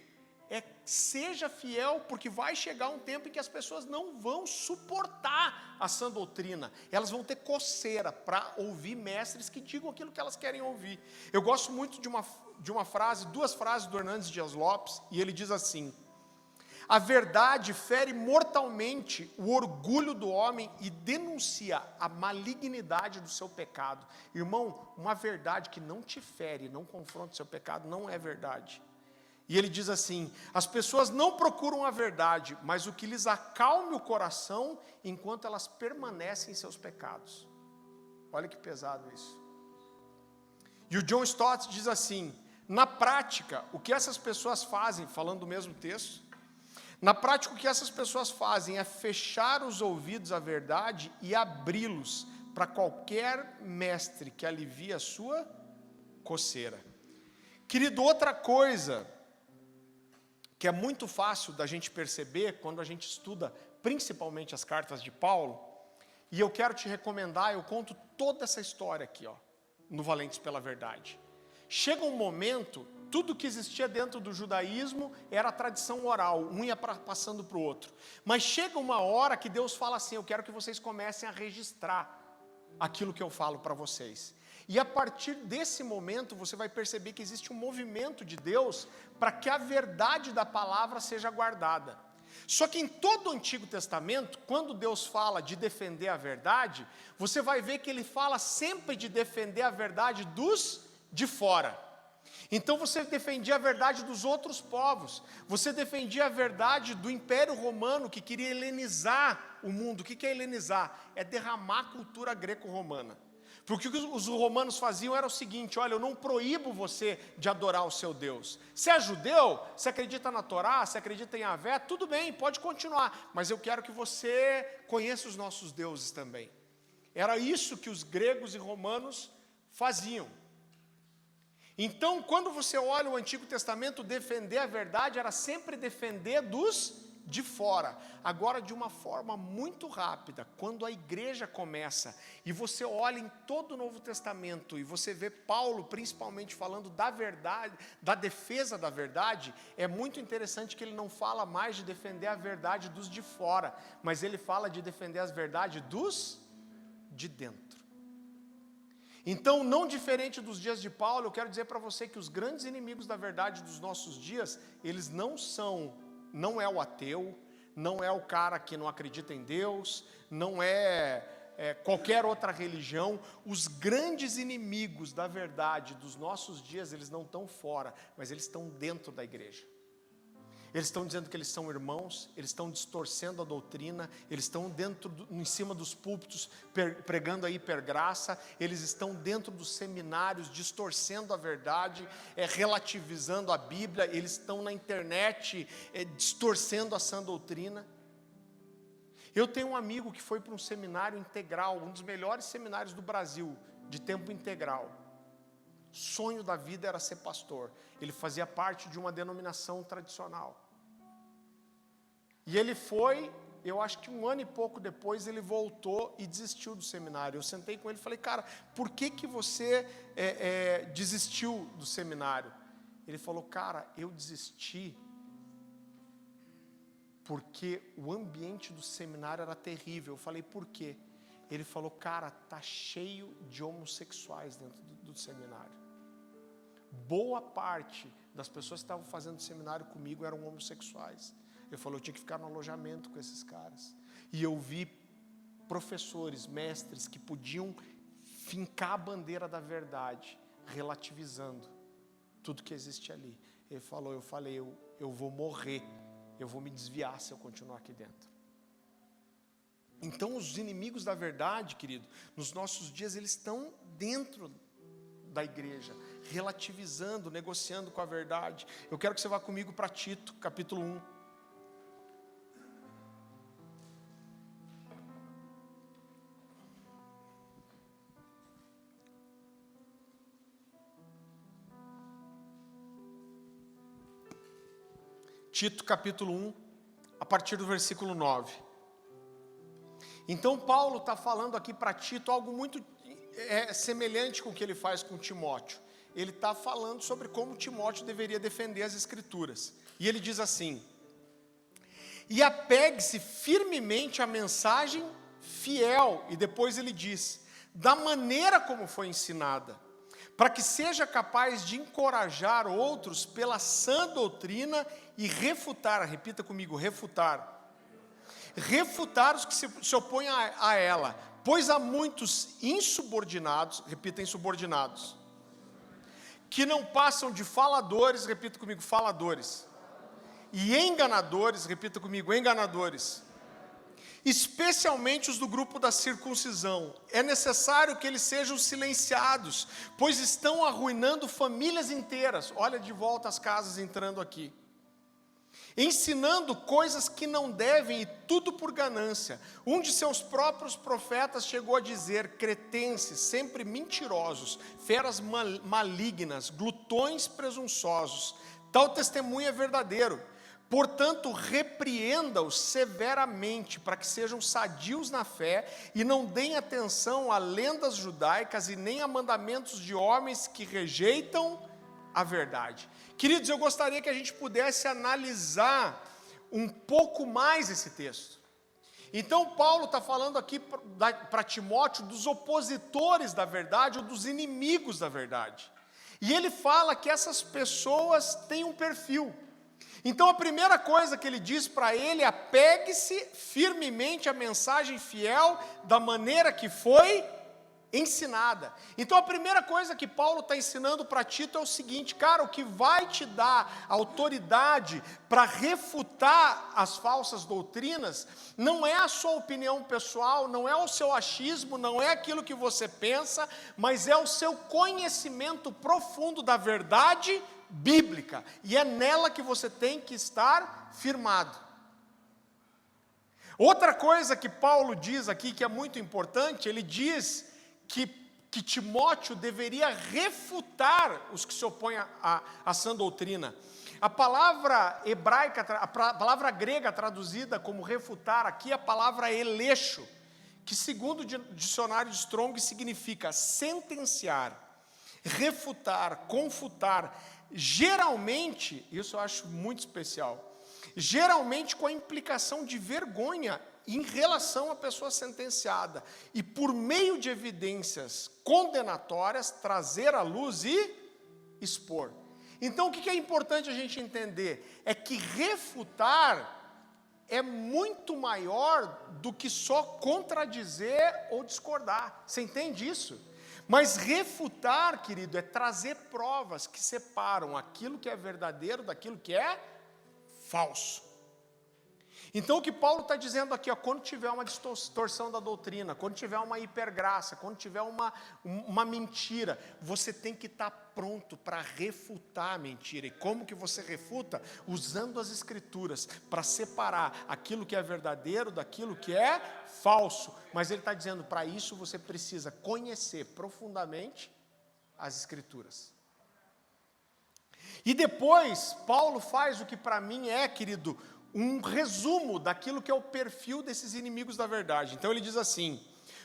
é seja fiel, porque vai chegar um tempo em que as pessoas não vão suportar a sã doutrina. Elas vão ter coceira para ouvir mestres que digam aquilo que elas querem ouvir. Eu gosto muito de uma frase, duas frases do Hernandes Dias Lopes, e ele diz assim: a verdade fere mortalmente o orgulho do homem e denuncia a malignidade do seu pecado. Irmão, uma verdade que não te fere, não confronta o seu pecado, não é verdade. E ele diz assim, as pessoas não procuram a verdade, mas o que lhes acalme o coração enquanto elas permanecem em seus pecados. Olha que pesado isso. E o John Stott diz assim, na prática, o que essas pessoas fazem, falando do mesmo texto, na prática o que essas pessoas fazem é fechar os ouvidos à verdade e abri-los para qualquer mestre que alivie a sua coceira. Querido, outra coisa que é muito fácil da gente perceber quando a gente estuda principalmente as cartas de Paulo, e eu quero te recomendar, eu conto toda essa história aqui, ó, no Valentes pela Verdade. Chega um momento, tudo que existia dentro do judaísmo era tradição oral, um ia passando para o outro. Mas chega uma hora que Deus fala assim, eu quero que vocês comecem a registrar aquilo que eu falo para vocês. E a partir desse momento, você vai perceber que existe um movimento de Deus para que a verdade da palavra seja guardada. Só que em todo o Antigo Testamento, quando Deus fala de defender a verdade, você vai ver que Ele fala sempre de defender a verdade dos de fora. Então você defendia a verdade dos outros povos, você defendia a verdade do Império Romano que queria helenizar o mundo. O que é helenizar? É derramar a cultura greco-romana. Porque o que os romanos faziam era o seguinte, olha, eu não proíbo você de adorar o seu Deus. Você é judeu, você acredita na Torá, você acredita em Yahvé, tudo bem, pode continuar, mas eu quero que você conheça os nossos deuses também. Era isso que os gregos e romanos faziam. Então, quando você olha o Antigo Testamento, defender a verdade era sempre defender dos de fora. Agora, de uma forma muito rápida, quando a igreja começa, e você olha em todo o Novo Testamento, e você vê Paulo principalmente falando da verdade, da defesa da verdade, é muito interessante que ele não fala mais de defender a verdade dos de fora, mas ele fala de defender as verdades dos de dentro. Então, não diferente dos dias de Paulo, eu quero dizer para você que os grandes inimigos da verdade dos nossos dias, eles não é o ateu, não é o cara que não acredita em Deus, não é qualquer outra religião. Os grandes inimigos da verdade dos nossos dias, eles não estão fora, mas eles estão dentro da igreja. Eles estão dizendo que eles são irmãos, eles estão distorcendo a doutrina, eles estão em cima dos púlpitos pregando a hipergraça, eles estão dentro dos seminários distorcendo a verdade, relativizando a Bíblia, eles estão na internet distorcendo a sã doutrina. Eu tenho um amigo que foi para um seminário integral, um dos melhores seminários do Brasil, de tempo integral. Sonho da vida era ser pastor. Ele fazia parte de uma denominação tradicional. E ele foi, eu acho que 1 ano e pouco depois, ele voltou e desistiu do seminário. Eu sentei com ele e falei, cara, por que você desistiu do seminário? Ele falou, cara, eu desisti porque o ambiente do seminário era terrível. Eu falei, por quê? Ele falou, cara, tá cheio de homossexuais dentro do seminário. Boa parte das pessoas que estavam fazendo seminário comigo eram homossexuais. Ele falou, eu tinha que ficar no alojamento com esses caras. E eu vi professores, mestres que podiam fincar a bandeira da verdade, relativizando tudo que existe ali. Ele falou, eu vou morrer, eu vou me desviar se eu continuar aqui dentro. Então os inimigos da verdade, querido, nos nossos dias eles estão dentro da igreja, relativizando, negociando com a verdade. Eu quero que você vá comigo para Tito, capítulo 1. Tito, capítulo 1, a partir do versículo 9. Então Paulo está falando aqui para Tito algo muito semelhante com o que ele faz com Timóteo. Ele está falando sobre como Timóteo deveria defender as Escrituras. E ele diz assim: e apegue-se firmemente à mensagem fiel. E depois ele diz, da maneira como foi ensinada, para que seja capaz de encorajar outros pela sã doutrina e refutar, repita comigo, refutar os que se opõem a ela, pois há muitos insubordinados, repita, insubordinados, que não passam de faladores, repita comigo, faladores, e enganadores, repita comigo, enganadores, especialmente os do grupo da circuncisão. É necessário que eles sejam silenciados, pois estão arruinando famílias inteiras. Olha de volta as casas entrando aqui. Ensinando coisas que não devem, e tudo por ganância. Um de seus próprios profetas chegou a dizer, cretenses, sempre mentirosos, feras malignas, glutões presunçosos. Tal testemunho é verdadeiro. Portanto, repreenda-os severamente, para que sejam sadios na fé, e não deem atenção a lendas judaicas, e nem a mandamentos de homens que rejeitam a verdade. Queridos, eu gostaria que a gente pudesse analisar um pouco mais esse texto. Então Paulo está falando aqui para Timóteo dos opositores da verdade, ou dos inimigos da verdade. E ele fala que essas pessoas têm um perfil. Então a primeira coisa que ele diz para ele é: apegue-se firmemente à mensagem fiel da maneira que foi ensinada. Então a primeira coisa que Paulo está ensinando para Tito é o seguinte: cara, o que vai te dar autoridade para refutar as falsas doutrinas não é a sua opinião pessoal, não é o seu achismo, não é aquilo que você pensa, mas é o seu conhecimento profundo da verdade bíblica, e é nela que você tem que estar firmado. Outra coisa que Paulo diz aqui que é muito importante, ele diz que Timóteo deveria refutar os que se opõem à sã doutrina. A palavra hebraica, a palavra grega traduzida como refutar aqui é a palavra eleixo, que segundo o dicionário de Strong significa sentenciar, refutar, confutar, geralmente, isso eu acho muito especial, geralmente com a implicação de vergonha em relação à pessoa sentenciada, e por meio de evidências condenatórias, trazer à luz e expor. Então o que é importante a gente entender? É que refutar é muito maior do que só contradizer ou discordar. Você entende isso? Mas refutar, querido, é trazer provas que separam aquilo que é verdadeiro daquilo que é falso. Então o que Paulo está dizendo aqui, ó, quando tiver uma distorção da doutrina, quando tiver uma hipergraça, quando tiver uma mentira, você tem que estar pronto para refutar a mentira. E como que você refuta? Usando as escrituras para separar aquilo que é verdadeiro daquilo que é falso. Mas ele está dizendo, para isso você precisa conhecer profundamente as escrituras. E depois, Paulo faz o que para mim é, querido, um resumo daquilo que é o perfil desses inimigos da verdade. Então ele diz assim: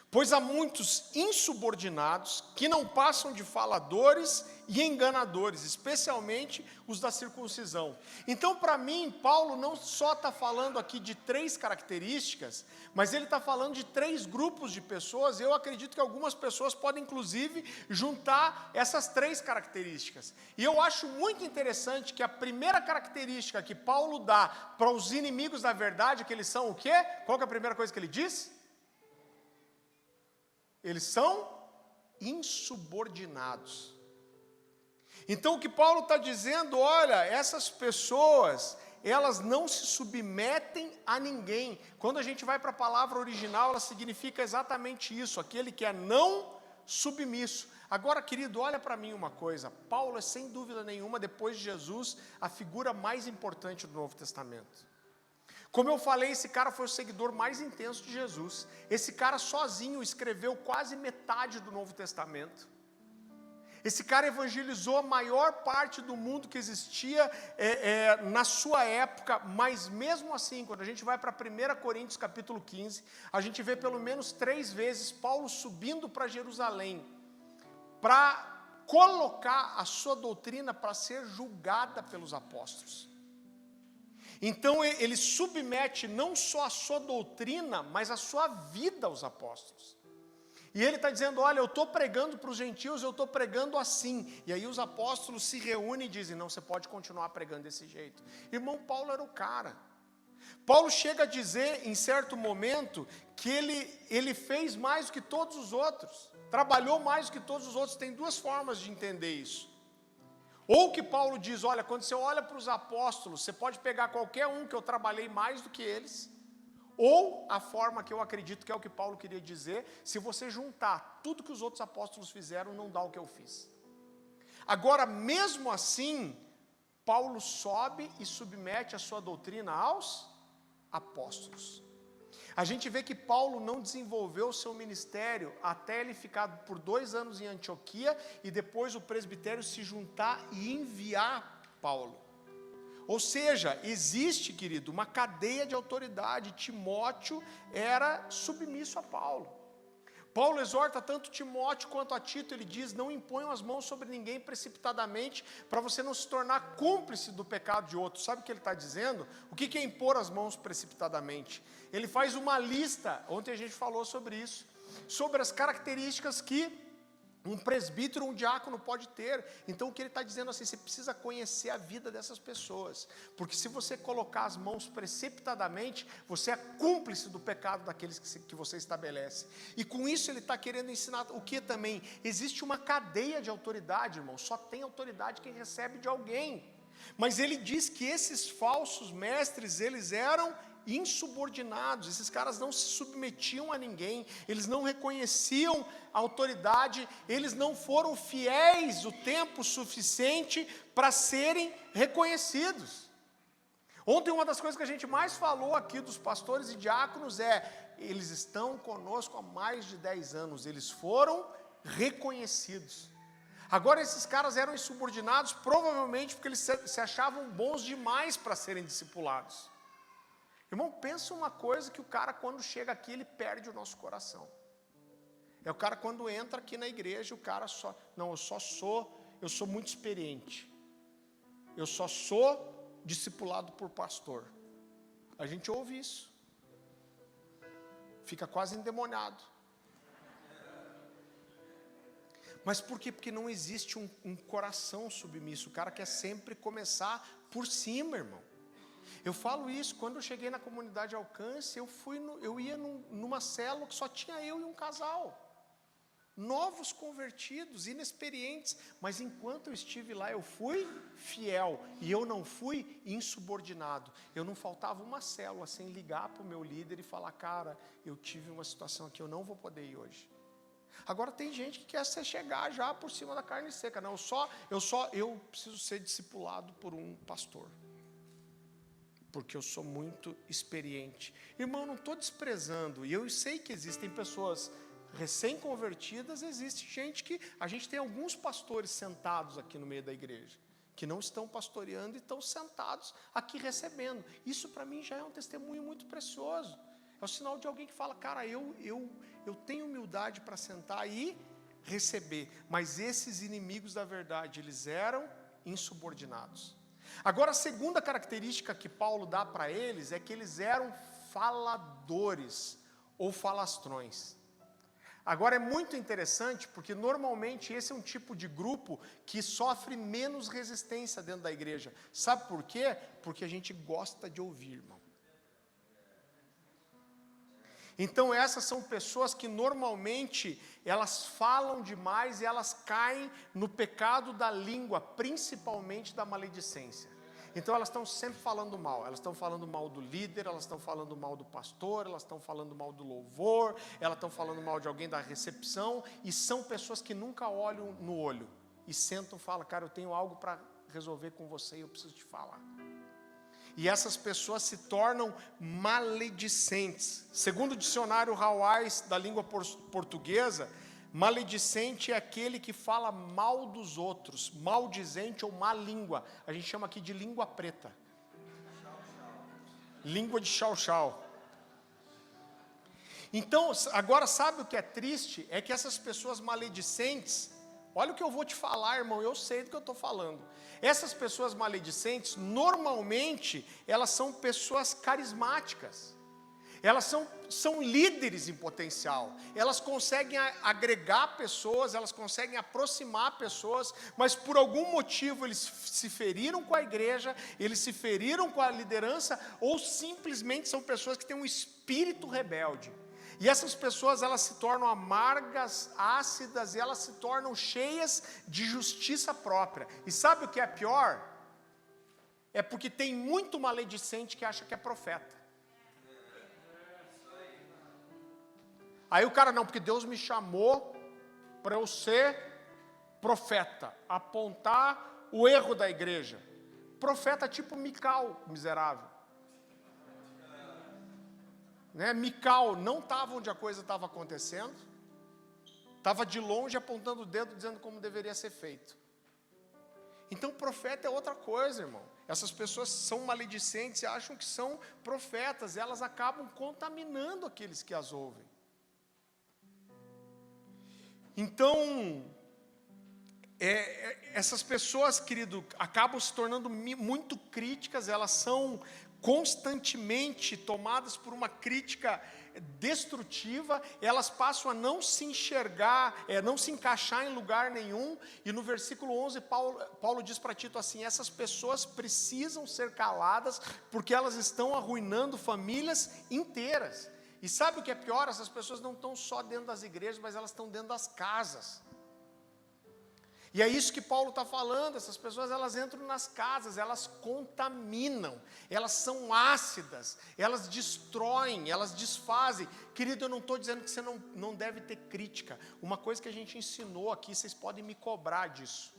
pois há muitos insubordinados que não passam de faladores e enganadores, especialmente os da circuncisão. Então, para mim, Paulo não só está falando aqui de 3 características, mas ele está falando de 3 grupos de pessoas. Eu acredito que algumas pessoas podem, inclusive, juntar essas 3 características. E eu acho muito interessante que a primeira característica que Paulo dá para os inimigos da verdade, que eles são o quê? Qual que é a primeira coisa que ele diz? Eles são insubordinados. Então o que Paulo está dizendo, olha, essas pessoas, elas não se submetem a ninguém. Quando a gente vai para a palavra original, ela significa exatamente isso, aquele que é não submisso. Agora, querido, olha para mim uma coisa, Paulo é sem dúvida nenhuma, depois de Jesus, a figura mais importante do Novo Testamento. Como eu falei, esse cara foi o seguidor mais intenso de Jesus. Esse cara sozinho escreveu quase metade do Novo Testamento. Esse cara evangelizou a maior parte do mundo que existia na sua época, mas mesmo assim, quando a gente vai para 1 Coríntios capítulo 15, a gente vê pelo menos 3 vezes Paulo subindo para Jerusalém, para colocar a sua doutrina para ser julgada pelos apóstolos. Então ele submete não só a sua doutrina, mas a sua vida aos apóstolos. E ele está dizendo, olha, eu estou pregando para os gentios, eu estou pregando assim. E aí os apóstolos se reúnem e dizem, não, você pode continuar pregando desse jeito. Irmão, Paulo era o cara. Paulo chega a dizer, em certo momento, que ele fez mais do que todos os outros. Trabalhou mais do que todos os outros. Tem 2 formas de entender isso. Ou que Paulo diz, olha, quando você olha para os apóstolos, você pode pegar qualquer um que eu trabalhei mais do que eles. Ou a forma que eu acredito que é o que Paulo queria dizer, se você juntar tudo que os outros apóstolos fizeram, não dá o que eu fiz. Agora, mesmo assim, Paulo sobe e submete a sua doutrina aos apóstolos. A gente vê que Paulo não desenvolveu o seu ministério até ele ficar por 2 anos em Antioquia e depois o presbitério se juntar e enviar Paulo. Ou seja, existe, querido, uma cadeia de autoridade. Timóteo era submisso a Paulo. Paulo exorta tanto Timóteo quanto a Tito, ele diz, não imponham as mãos sobre ninguém precipitadamente, para você não se tornar cúmplice do pecado de outro. Sabe o que ele está dizendo? O que é impor as mãos precipitadamente? Ele faz uma lista, ontem a gente falou sobre isso, sobre as características que um presbítero, um diácono pode ter. Então o que ele está dizendo assim, você precisa conhecer a vida dessas pessoas, porque se você colocar as mãos precipitadamente, você é cúmplice do pecado daqueles que você estabelece. E com isso ele está querendo ensinar o que também? Existe uma cadeia de autoridade, irmão, só tem autoridade quem recebe de alguém. Mas ele diz que esses falsos mestres, eles eram insubordinados, esses caras não se submetiam a ninguém, eles não reconheciam a autoridade, eles não foram fiéis o tempo suficiente para serem reconhecidos. Ontem uma das coisas que a gente mais falou aqui dos pastores e diáconos eles estão conosco há mais de 10 anos, eles foram reconhecidos. Agora esses caras eram insubordinados, provavelmente porque eles se achavam bons demais para serem discipulados. Irmão, pensa uma coisa que o cara quando chega aqui, ele perde o nosso coração. É o cara quando entra aqui na igreja, o cara só, não, eu sou muito experiente. Eu só sou discipulado por pastor. A gente ouve isso. Fica quase endemoniado. Mas por quê? Porque não existe um coração submisso. O cara quer sempre começar por cima, irmão. Eu falo isso, quando eu cheguei na comunidade Alcance, eu ia numa célula que só tinha eu e um casal. Novos convertidos, inexperientes. Mas enquanto eu estive lá, eu fui fiel. E eu não fui insubordinado. Eu não faltava uma célula sem ligar para o meu líder e falar, cara, eu tive uma situação aqui, eu não vou poder ir hoje. Agora tem gente que quer chegar já por cima da carne seca. Não, eu preciso ser discipulado por um pastor. Porque eu sou muito experiente. Irmão, eu não estou desprezando. E eu sei que existem pessoas recém-convertidas, existe gente que... A gente tem alguns pastores sentados aqui no meio da igreja, que não estão pastoreando e estão sentados aqui recebendo. Isso para mim já é um testemunho muito precioso. É o sinal de alguém que fala, cara, eu tenho humildade para sentar e receber. Mas esses inimigos da verdade, eles eram insubordinados. Agora, a segunda característica que Paulo dá para eles é que eles eram faladores ou falastrões. Agora, é muito interessante, porque normalmente esse é um tipo de grupo que sofre menos resistência dentro da igreja. Sabe por quê? Porque a gente gosta de ouvir, irmão. Então essas são pessoas que normalmente elas falam demais e elas caem no pecado da língua, principalmente da maledicência. Então elas estão sempre falando mal, elas estão falando mal do líder, elas estão falando mal do pastor, elas estão falando mal do louvor, elas estão falando mal de alguém da recepção, e são pessoas que nunca olham no olho, e sentam e falam, cara, eu tenho algo para resolver com você e eu preciso te falar. E essas pessoas se tornam maledicentes. Segundo o dicionário Hawais da língua portuguesa, maledicente é aquele que fala mal dos outros, maldizente ou má língua. A gente chama aqui de língua preta. Língua de chau-chau. Então, agora sabe o que é triste? É que essas pessoas maledicentes, olha o que eu vou te falar, irmão, eu sei do que eu estou falando. Essas pessoas maledicentes, normalmente, elas são pessoas carismáticas. Elas são líderes em potencial. Elas conseguem agregar pessoas, elas conseguem aproximar pessoas, mas por algum motivo eles se feriram com a igreja, eles se feriram com a liderança, ou simplesmente são pessoas que têm um espírito rebelde. E essas pessoas, elas se tornam amargas, ácidas, e elas se tornam cheias de justiça própria. E sabe o que é pior? É porque tem muito maledicente que acha que é profeta. Aí o cara, não, porque Deus me chamou para eu ser profeta, apontar o erro da igreja. Profeta tipo Mical, miserável. Mical não estava onde a coisa estava acontecendo, estava de longe apontando o dedo, dizendo como deveria ser feito. Então profeta é outra coisa, irmão. Essas pessoas são maledicentes e acham que são profetas, e elas acabam contaminando aqueles que as ouvem. Então, essas pessoas, querido, acabam se tornando muito críticas, elas são constantemente tomadas por uma crítica destrutiva, elas passam a não se enxergar, não se encaixar em lugar nenhum, e no versículo 11 Paulo diz para Tito assim, essas pessoas precisam ser caladas, porque elas estão arruinando famílias inteiras. E sabe o que é pior? Essas pessoas não estão só dentro das igrejas, mas elas estão dentro das casas. E é isso que Paulo está falando, essas pessoas elas entram nas casas, elas contaminam, elas são ácidas, elas destroem, elas desfazem. Querido, eu não estou dizendo que você não deve ter crítica. Uma coisa que a gente ensinou aqui, vocês podem me cobrar disso.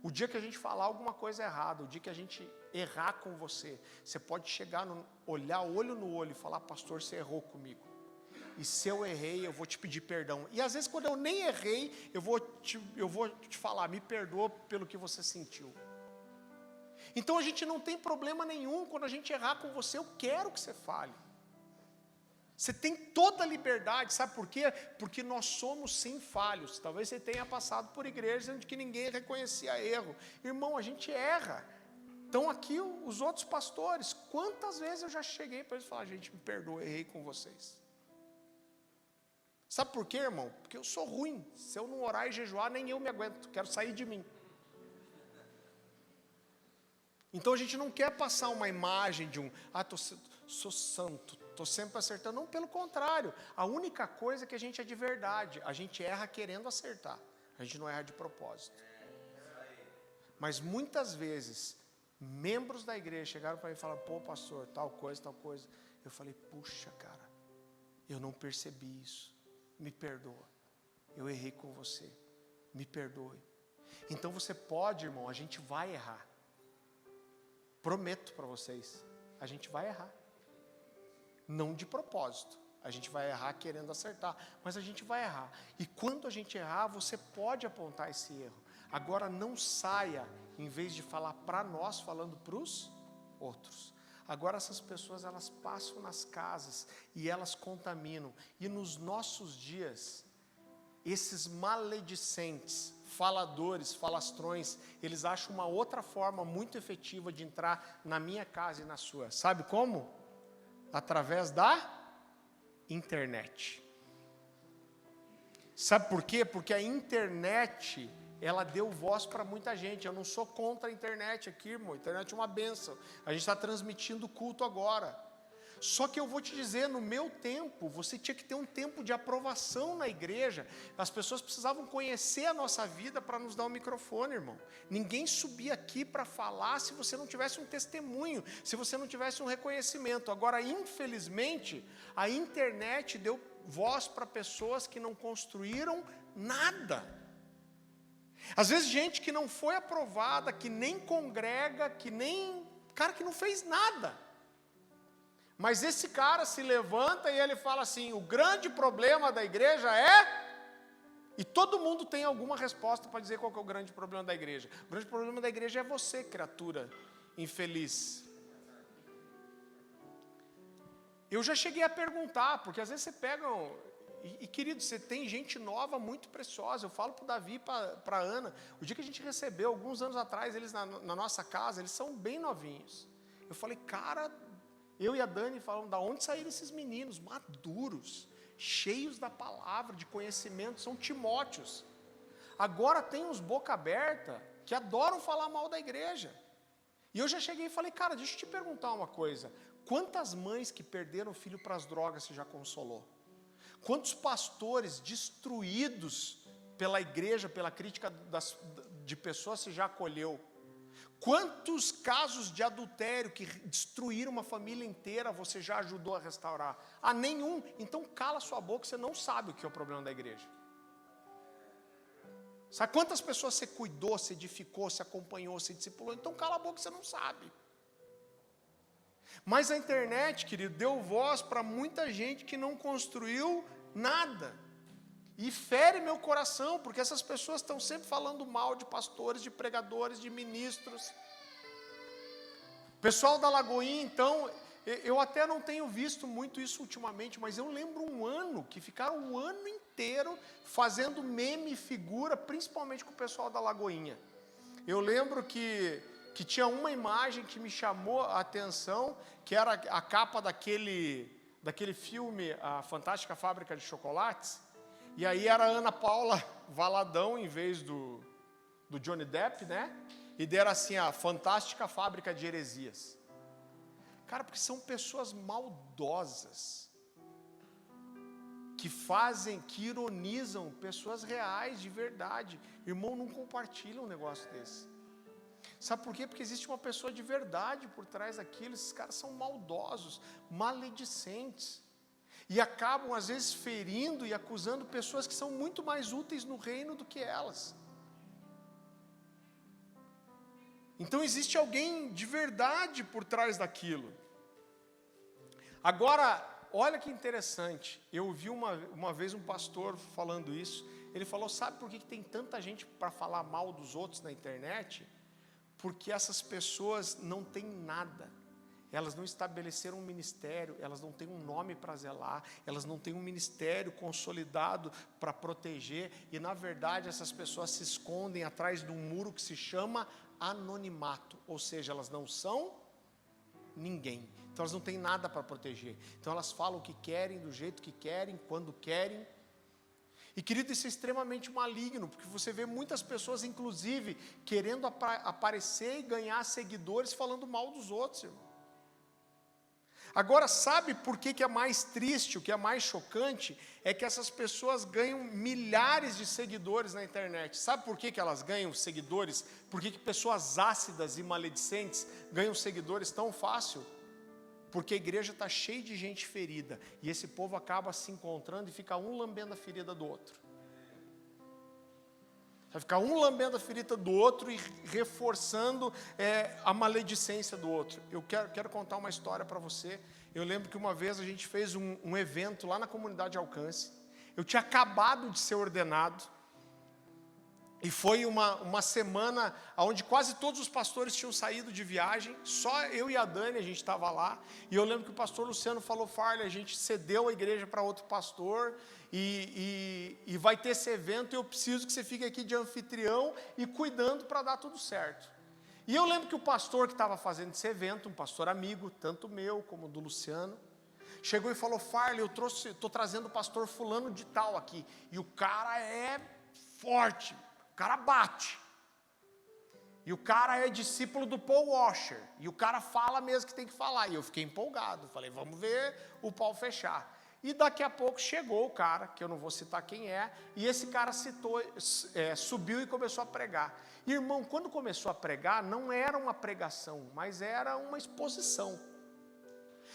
O dia que a gente falar alguma coisa errada, o dia que a gente errar com você, você pode chegar, olhar olho no olho e falar, pastor, você errou comigo. e se eu errei, eu vou te pedir perdão. E às vezes quando eu nem errei, eu vou te falar, me perdoa pelo que você sentiu. Então a gente não tem problema nenhum quando a gente errar com você, eu quero que você fale. Você tem toda a liberdade, sabe por quê? Porque nós somos sim falhos. Talvez você tenha passado por igrejas onde que ninguém reconhecia erro. Irmão, a gente erra. Então aqui os outros pastores, quantas vezes eu já cheguei para eles e falar, gente, me perdoa, errei com vocês. Sabe por quê, irmão? Porque eu sou ruim. Se eu não orar e jejuar, nem eu me aguento. Quero sair de mim. Então a gente não quer passar uma imagem de sou santo, estou sempre acertando. Não, pelo contrário. A única coisa é que a gente é de verdade. A gente erra querendo acertar. A gente não erra de propósito. Mas muitas vezes, membros da igreja chegaram para mim e falaram, pô, pastor, tal coisa, tal coisa. Eu falei, puxa, cara, eu não percebi isso. Me perdoa. Eu errei com você. Me perdoe. Então você pode, irmão, a gente vai errar. Prometo para vocês, a gente vai errar. Não de propósito. A gente vai errar querendo acertar, mas a gente vai errar. E quando a gente errar, você pode apontar esse erro. Agora não saia, em vez de falar para nós, falando para os outros. Agora essas pessoas, elas passam nas casas e elas contaminam. E nos nossos dias, esses maledicentes, faladores, falastrões, eles acham uma outra forma muito efetiva de entrar na minha casa e na sua. Sabe como? Através da internet. Sabe por quê? Porque a internet, ela deu voz para muita gente. Eu não sou contra a internet aqui, irmão. A internet é uma bênção. A gente está transmitindo o culto agora. Só que eu vou te dizer, no meu tempo, você tinha que ter um tempo de aprovação na igreja. As pessoas precisavam conhecer a nossa vida para nos dar um microfone, irmão. Ninguém subia aqui para falar se você não tivesse um testemunho, se você não tivesse um reconhecimento. Agora, infelizmente, a internet deu voz para pessoas que não construíram nada. Às vezes, gente que não foi aprovada, que nem congrega, que não fez nada. Mas esse cara se levanta e ele fala assim, o grande problema da igreja é... E todo mundo tem alguma resposta para dizer qual que é o grande problema da igreja. O grande problema da igreja é você, criatura infeliz. Eu já cheguei a perguntar, porque às vezes você pega... querido, você tem gente nova muito preciosa. Eu falo para o Davi e para a Ana. O dia que a gente recebeu, alguns anos atrás, eles na nossa casa, eles são bem novinhos. Eu falei, cara... Eu e a Dani falamos, da onde saíram esses meninos maduros, cheios da palavra, de conhecimento, são Timóteos. Agora tem uns boca aberta que adoram falar mal da igreja. E eu já cheguei e falei, cara, deixa eu te perguntar uma coisa. Quantas mães que perderam filho para as drogas você já consolou? Quantos pastores destruídos pela igreja, pela crítica de pessoas você já acolheu? Quantos casos de adultério que destruíram uma família inteira você já ajudou a restaurar? Ah, nenhum. Então cala sua boca, você não sabe o que é o problema da igreja. Sabe quantas pessoas você cuidou, se edificou, se acompanhou, se discipulou? Então cala a boca, você não sabe. Mas a internet, querido, deu voz para muita gente que não construiu nada. E fere meu coração, porque essas pessoas estão sempre falando mal de pastores, de pregadores, de ministros. Pessoal da Lagoinha, então, eu até não tenho visto muito isso ultimamente, mas eu lembro um ano, que ficaram um ano inteiro fazendo meme e figura, principalmente com o pessoal da Lagoinha. Eu lembro que tinha uma imagem que me chamou a atenção, que era a capa daquele filme, A Fantástica Fábrica de Chocolates. E aí era a Ana Paula Valadão, em vez do Johnny Depp, né? E deram assim, a Fantástica Fábrica de Heresias. Cara, porque são pessoas maldosas, que ironizam pessoas reais, de verdade. Irmão, não compartilha um negócio desse. Sabe por quê? Porque existe uma pessoa de verdade por trás daquilo. Esses caras são maldosos, maledicentes. E acabam, às vezes, ferindo e acusando pessoas que são muito mais úteis no reino do que elas. Então, existe alguém de verdade por trás daquilo. Agora, olha que interessante, eu ouvi uma vez um pastor falando isso, ele falou, sabe por que tem tanta gente para falar mal dos outros na internet? Porque essas pessoas não têm nada, elas não estabeleceram um ministério, elas não têm um nome para zelar, elas não têm um ministério consolidado para proteger, e na verdade essas pessoas se escondem atrás de um muro que se chama anonimato, ou seja, elas não são ninguém, então elas não têm nada para proteger, então elas falam o que querem, do jeito que querem, quando querem. E querido, isso é extremamente maligno, porque você vê muitas pessoas, inclusive, querendo aparecer e ganhar seguidores falando mal dos outros, irmão. Agora, sabe por que é mais triste, o que é mais chocante? É que essas pessoas ganham milhares de seguidores na internet. Sabe por que elas ganham seguidores? Por que pessoas ácidas e maledicentes ganham seguidores tão fácil? Porque a igreja está cheia de gente ferida, e esse povo acaba se encontrando e fica um lambendo a ferida do outro. Vai ficar um lambendo a ferida do outro e reforçando a maledicência do outro. Eu quero contar uma história para você. Eu lembro que uma vez a gente fez um evento lá na comunidade Alcance. Eu tinha acabado de ser ordenado. E foi uma semana onde quase todos os pastores tinham saído de viagem, só eu e a Dani, a gente estava lá, e eu lembro que o pastor Luciano falou, Farley, a gente cedeu a igreja para outro pastor, e vai ter esse evento, e eu preciso que você fique aqui de anfitrião e cuidando para dar tudo certo. E eu lembro que o pastor que estava fazendo esse evento, um pastor amigo, tanto meu como do Luciano, chegou e falou, Farley, eu estou trazendo o pastor fulano de tal aqui, e o cara é forte, o cara bate, e o cara é discípulo do Paul Washer, e o cara fala mesmo que tem que falar, e eu fiquei empolgado, falei, vamos ver o pau fechar. E daqui a pouco chegou o cara, que eu não vou citar quem é, e esse cara subiu e começou a pregar. E, irmão, quando começou a pregar, não era uma pregação, mas era uma exposição.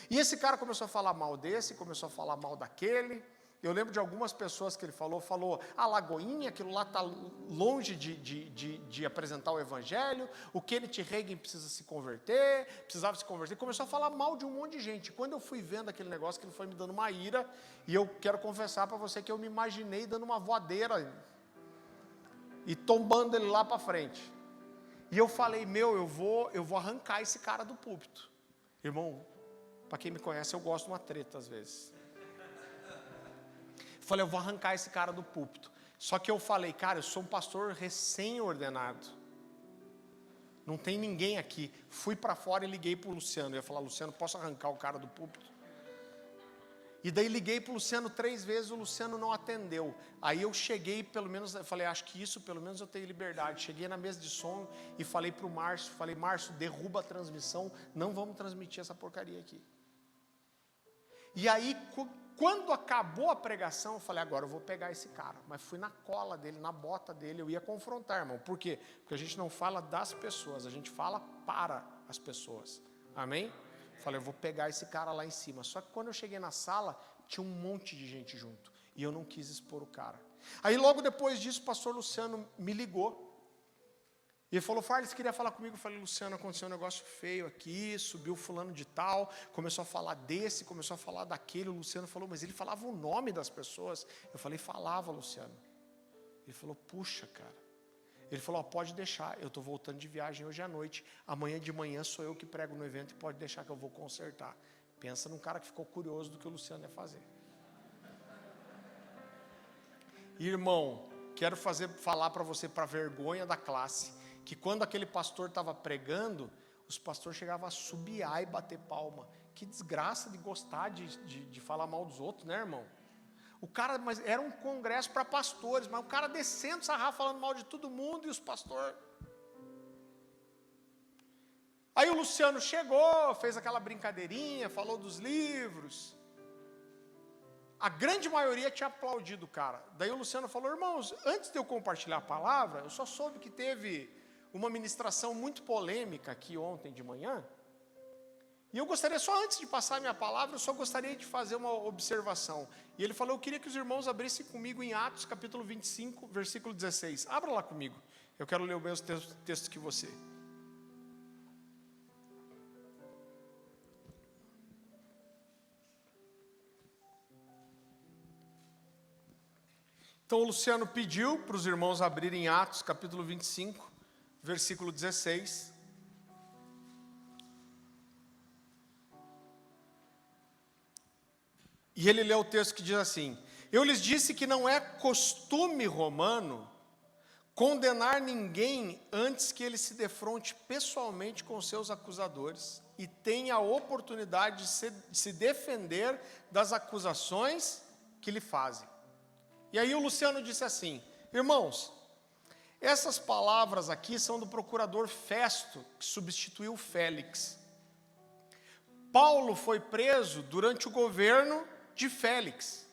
E esse cara começou a falar mal desse, começou a falar mal daquele. Eu lembro de algumas pessoas que ele falou, a Lagoinha, aquilo lá está longe de apresentar o evangelho, o Kenneth Hagin precisava se converter, começou a falar mal de um monte de gente. Quando eu fui vendo aquele negócio, que ele foi me dando uma ira, e eu quero confessar para você que eu me imaginei dando uma voadeira, e tombando ele lá para frente. E eu falei, eu vou arrancar esse cara do púlpito. Irmão, para quem me conhece, eu gosto de uma treta às vezes. Falei, eu vou arrancar esse cara do púlpito. Só que eu falei, cara, eu sou um pastor recém-ordenado. Não tem ninguém aqui. Fui para fora e liguei para o Luciano. Eu ia falar, Luciano, posso arrancar o cara do púlpito? E daí liguei para o Luciano 3 vezes, o Luciano não atendeu. Aí eu cheguei, pelo menos, eu falei, acho que isso, pelo menos eu tenho liberdade. Cheguei na mesa de som e falei para o Márcio, Márcio, derruba a transmissão, não vamos transmitir essa porcaria aqui. E aí, quando acabou a pregação, eu falei, agora eu vou pegar esse cara. Mas fui na cola dele, na bota dele, eu ia confrontar, irmão. Por quê? Porque a gente não fala das pessoas, a gente fala para as pessoas. Amém? Falei, eu vou pegar esse cara lá em cima. Só que quando eu cheguei na sala, tinha um monte de gente junto. E eu não quis expor o cara. Aí logo depois disso, o pastor Luciano me ligou. E ele falou, Farley, você queria falar comigo? Eu falei, Luciano, aconteceu um negócio feio aqui, subiu fulano de tal, começou a falar desse, começou a falar daquele. O Luciano falou, mas ele falava o nome das pessoas. Eu falei, falava, Luciano. Ele falou, puxa, cara. Ele falou, pode deixar, eu estou voltando de viagem hoje à noite, amanhã de manhã sou eu que prego no evento e pode deixar que eu vou consertar. Pensa num cara que ficou curioso do que o Luciano ia fazer. Irmão, quero falar para você, para vergonha da classe, que quando aquele pastor estava pregando, os pastores chegavam a subiar e bater palma. Que desgraça de gostar de falar mal dos outros, né, irmão? O cara, mas era um congresso para pastores, mas o cara descendo, sarrafo, falando mal de todo mundo, e os pastores. Aí o Luciano chegou, fez aquela brincadeirinha, falou dos livros. A grande maioria tinha aplaudido o cara. Daí o Luciano falou, irmãos, antes de eu compartilhar a palavra, eu só soube que teve uma ministração muito polêmica aqui ontem de manhã. E eu gostaria, só antes de passar a minha palavra, eu só gostaria de fazer uma observação. E ele falou, eu queria que os irmãos abrissem comigo em Atos, capítulo 25, versículo 16. Abra lá comigo. Eu quero ler o mesmo texto que você. Então o Luciano pediu para os irmãos abrirem Atos, capítulo 25, versículo 16. E ele lê o texto que diz assim: eu lhes disse que não é costume romano condenar ninguém antes que ele se defronte pessoalmente com seus acusadores e tenha a oportunidade de se defender das acusações que lhe fazem. E aí o Luciano disse assim: irmãos, essas palavras aqui são do procurador Festo, que substituiu Félix. Paulo foi preso durante o governo de Félix.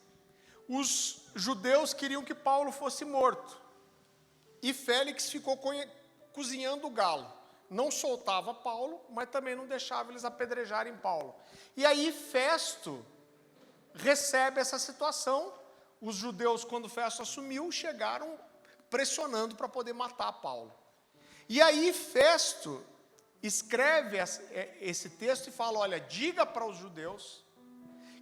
Os judeus queriam que Paulo fosse morto. E Félix ficou cozinhando o galo. Não soltava Paulo, mas também não deixava eles apedrejarem Paulo. E aí Festo recebe essa situação. Os judeus, quando Festo assumiu, chegaram pressionando para poder matar Paulo. E aí Festo escreve esse texto e fala: olha, diga para os judeus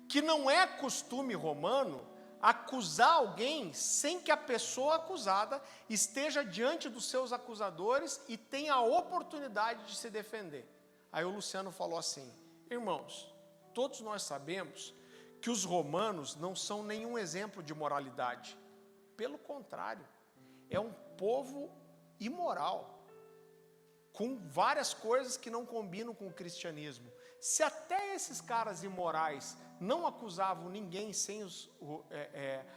que não é costume romano acusar alguém sem que a pessoa acusada esteja diante dos seus acusadores e tenha a oportunidade de se defender. Aí o Luciano falou assim: irmãos, todos nós sabemos que os romanos não são nenhum exemplo de moralidade. Pelo contrário, é um povo imoral, com várias coisas que não combinam com o cristianismo. Se até esses caras imorais não acusavam ninguém sem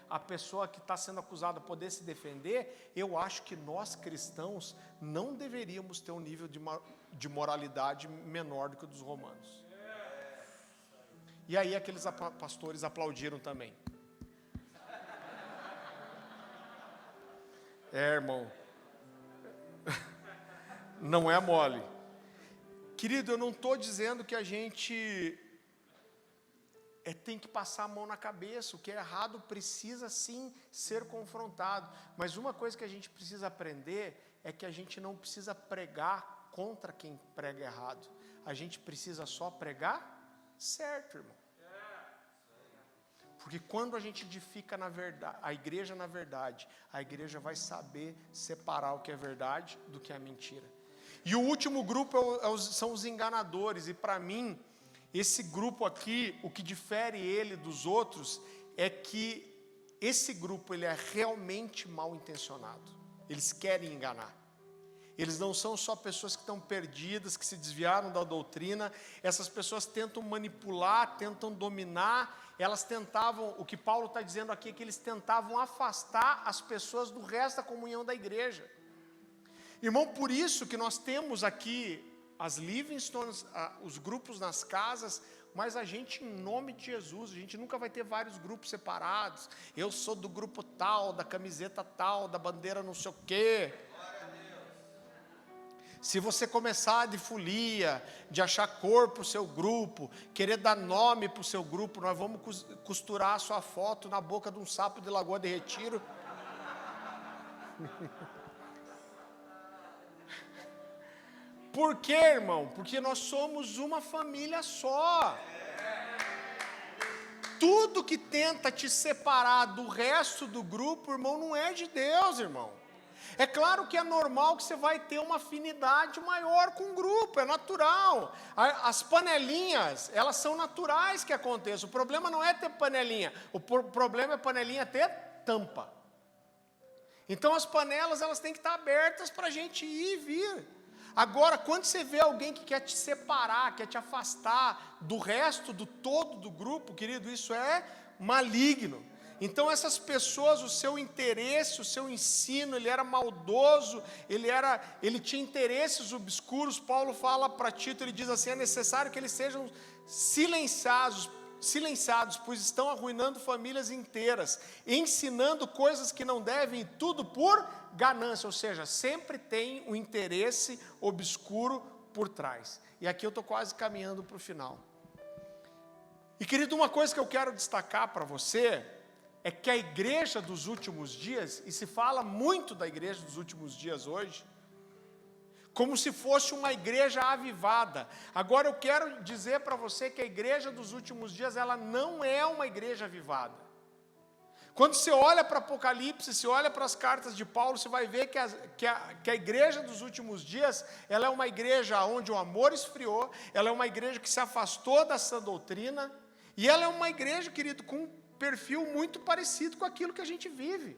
a pessoa que está sendo acusada poder se defender, eu acho que nós cristãos não deveríamos ter um nível de moralidade menor do que o dos romanos. E aí aqueles pastores aplaudiram também. Irmão, não é mole. Querido, eu não estou dizendo que a gente tem que passar a mão na cabeça. O que é errado precisa sim ser confrontado. Mas uma coisa que a gente precisa aprender é que a gente não precisa pregar contra quem prega errado. A gente precisa só pregar certo, irmão. Porque quando a gente edifica na verdade, a igreja na verdade, a igreja vai saber separar o que é verdade do que é mentira. E o último grupo são os enganadores. E para mim, esse grupo aqui, o que difere ele dos outros é que esse grupo ele é realmente mal intencionado. Eles querem enganar. Eles não são só pessoas que estão perdidas, que se desviaram da doutrina. Essas pessoas tentam manipular, tentam dominar. Elas tentavam, o que Paulo está dizendo aqui é que eles tentavam afastar as pessoas do resto da comunhão da igreja. Irmão, por isso que nós temos aqui as Livingstones, os grupos nas casas, mas a gente, em nome de Jesus, a gente nunca vai ter vários grupos separados. Eu sou do grupo tal, da camiseta tal, da bandeira não sei o quê. Se você começar de folia, de achar cor para o seu grupo, querer dar nome para o seu grupo, nós vamos costurar a sua foto na boca de um sapo de Lagoa de Retiro. Por quê, irmão? Porque nós somos uma família só. Tudo que tenta te separar do resto do grupo, irmão, não é de Deus, irmão. É claro que é normal que você vai ter uma afinidade maior com o grupo, é natural. As panelinhas, elas são naturais que aconteçam. O problema não é ter panelinha, o problema é a panelinha ter tampa. Então as panelas, elas têm que estar abertas para a gente ir e vir. Agora, quando você vê alguém que quer te separar, quer te afastar do resto, do todo do grupo, querido, isso é maligno. Então essas pessoas, o seu interesse, o seu ensino, ele era maldoso, ele tinha interesses obscuros. Paulo fala para Tito, ele diz assim: é necessário que eles sejam silenciados, pois estão arruinando famílias inteiras, ensinando coisas que não devem, tudo por ganância, ou seja, sempre tem um interesse obscuro por trás. E aqui eu estou quase caminhando para o final. E querido, uma coisa que eu quero destacar para você é que a igreja dos últimos dias, e se fala muito da igreja dos últimos dias hoje, como se fosse uma igreja avivada. Agora eu quero dizer para você que a igreja dos últimos dias, ela não é uma igreja avivada. Quando você olha para Apocalipse, você olha para as cartas de Paulo, você vai ver que a igreja dos últimos dias, ela é uma igreja onde o amor esfriou, ela é uma igreja que se afastou da sã doutrina, e ela é uma igreja, querido, com um perfil muito parecido com aquilo que a gente vive.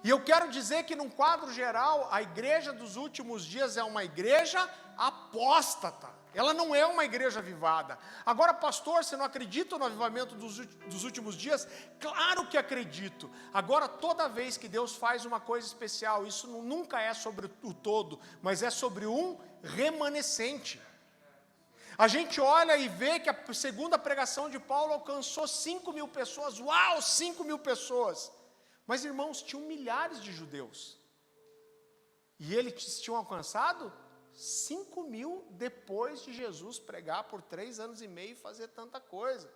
E eu quero dizer que, num quadro geral, a igreja dos últimos dias é uma igreja apóstata. Ela não é uma igreja avivada. Agora, pastor, você não acredita no avivamento dos últimos dias? Claro que acredito. Agora, toda vez que Deus faz uma coisa especial, isso nunca é sobre o todo, mas é sobre um remanescente. A gente olha e vê que a segunda pregação de Paulo alcançou 5.000 pessoas. Uau, 5.000 pessoas! Mas, irmãos, tinham milhares de judeus. E eles tinham alcançado 5.000 depois de Jesus pregar por 3 anos e meio e fazer tanta coisa.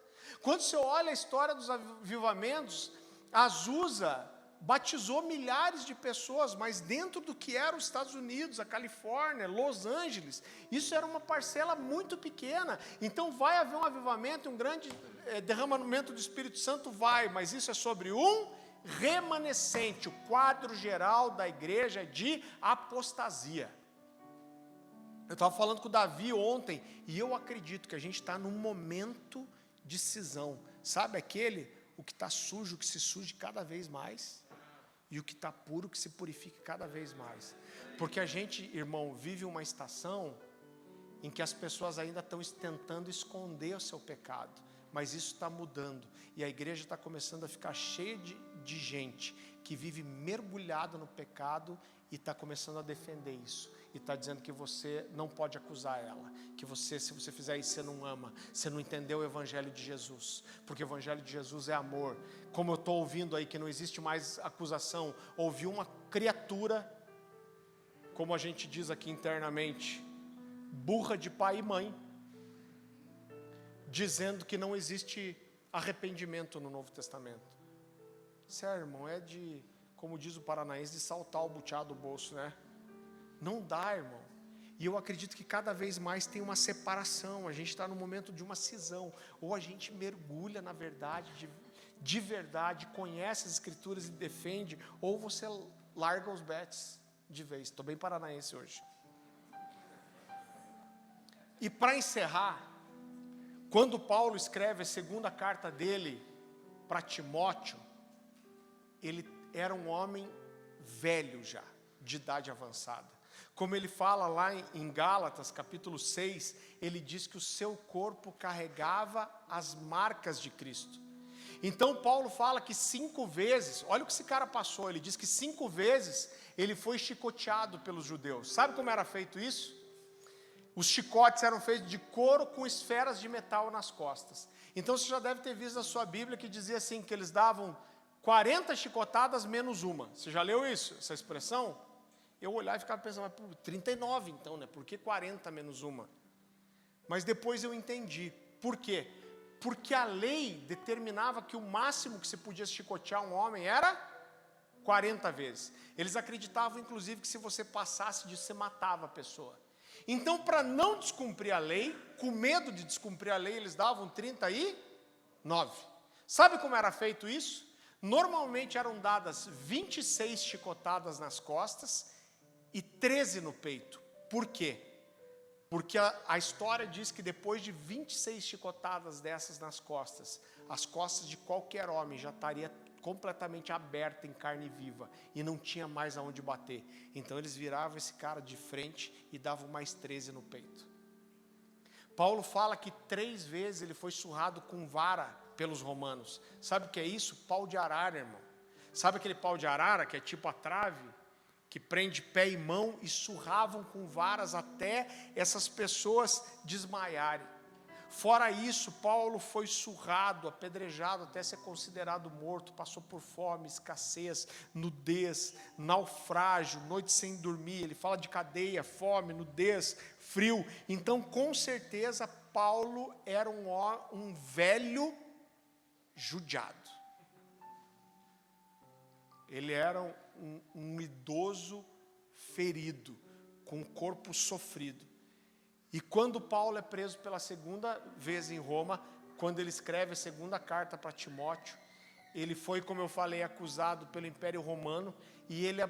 Quando você olha a história dos avivamentos, Azusa batizou milhares de pessoas, mas dentro do que eram os Estados Unidos, a Califórnia, Los Angeles, isso era uma parcela muito pequena. Então vai haver um avivamento, um grande derramamento do Espírito Santo, mas isso é sobre um remanescente. O quadro geral da igreja é de apostasia. Eu estava falando com o Davi ontem, e eu acredito que a gente está num momento de cisão. Sabe aquele, o que está sujo, que se suje cada vez mais, e o que está puro, que se purifique cada vez mais. Porque a gente, irmão, vive uma estação em que as pessoas ainda estão tentando esconder o seu pecado, mas isso está mudando, e a igreja está começando a ficar cheia de gente que vive mergulhado no pecado e está começando a defender isso. E está dizendo que você não pode acusar ela, que você, se você fizer isso, você não ama, você não entendeu o Evangelho de Jesus, porque o Evangelho de Jesus é amor. Como eu estou ouvindo aí que não existe mais acusação, ouvi uma criatura, como a gente diz aqui internamente, burra de pai e mãe, dizendo que não existe arrependimento no Novo Testamento. Sério, irmão, como diz o paranaense, de saltar o butiá do bolso, né? Não dá, irmão. E eu acredito que cada vez mais tem uma separação. A gente está no momento de uma cisão. Ou a gente mergulha na verdade, de verdade, conhece as Escrituras e defende, ou você larga os betes de vez. Estou bem paranaense hoje. E para encerrar, quando Paulo escreve a segunda carta dele para Timóteo, ele era um homem velho já, de idade avançada. Como ele fala lá em Gálatas, capítulo 6, ele diz que o seu corpo carregava as marcas de Cristo. Então Paulo fala que 5 vezes, olha o que esse cara passou, ele diz que 5 vezes ele foi chicoteado pelos judeus. Sabe como era feito isso? Os chicotes eram feitos de couro com esferas de metal nas costas. Então você já deve ter visto na sua Bíblia que dizia assim, que eles davam 40 chicotadas menos uma. Você já leu isso, essa expressão? Eu olhava e ficava pensando, mas 39 então, né? Por que 40 menos uma? Mas depois eu entendi. Por quê? Porque a lei determinava que o máximo que se podia chicotear um homem era 40 vezes. Eles acreditavam, inclusive, que se você passasse disso, você matava a pessoa. Então, para não descumprir a lei, com medo de descumprir a lei, eles davam 39. Sabe como era feito isso? Normalmente eram dadas 26 chicotadas nas costas e 13 no peito. Por quê? Porque a história diz que depois de 26 chicotadas dessas nas costas, as costas de qualquer homem já estaria completamente aberta em carne viva e não tinha mais aonde bater. Então eles viravam esse cara de frente e davam mais 13 no peito. Paulo fala que 3 vezes ele foi surrado com vara pelos romanos. Sabe o que é isso? Pau de arara, irmão. Sabe aquele pau de arara que é tipo a trave, que prende pé e mão, e surravam com varas até essas pessoas desmaiarem. Fora isso, Paulo foi surrado, apedrejado até ser considerado morto, passou por fome, escassez, nudez, naufrágio, noite sem dormir. Ele fala de cadeia, fome, nudez, frio. Então, com certeza, Paulo era um velho judiado. Ele era um idoso ferido, com o corpo sofrido. E quando Paulo é preso pela segunda vez em Roma, quando ele escreve a segunda carta para Timóteo, ele foi, como eu falei, acusado pelo Império Romano, e ele é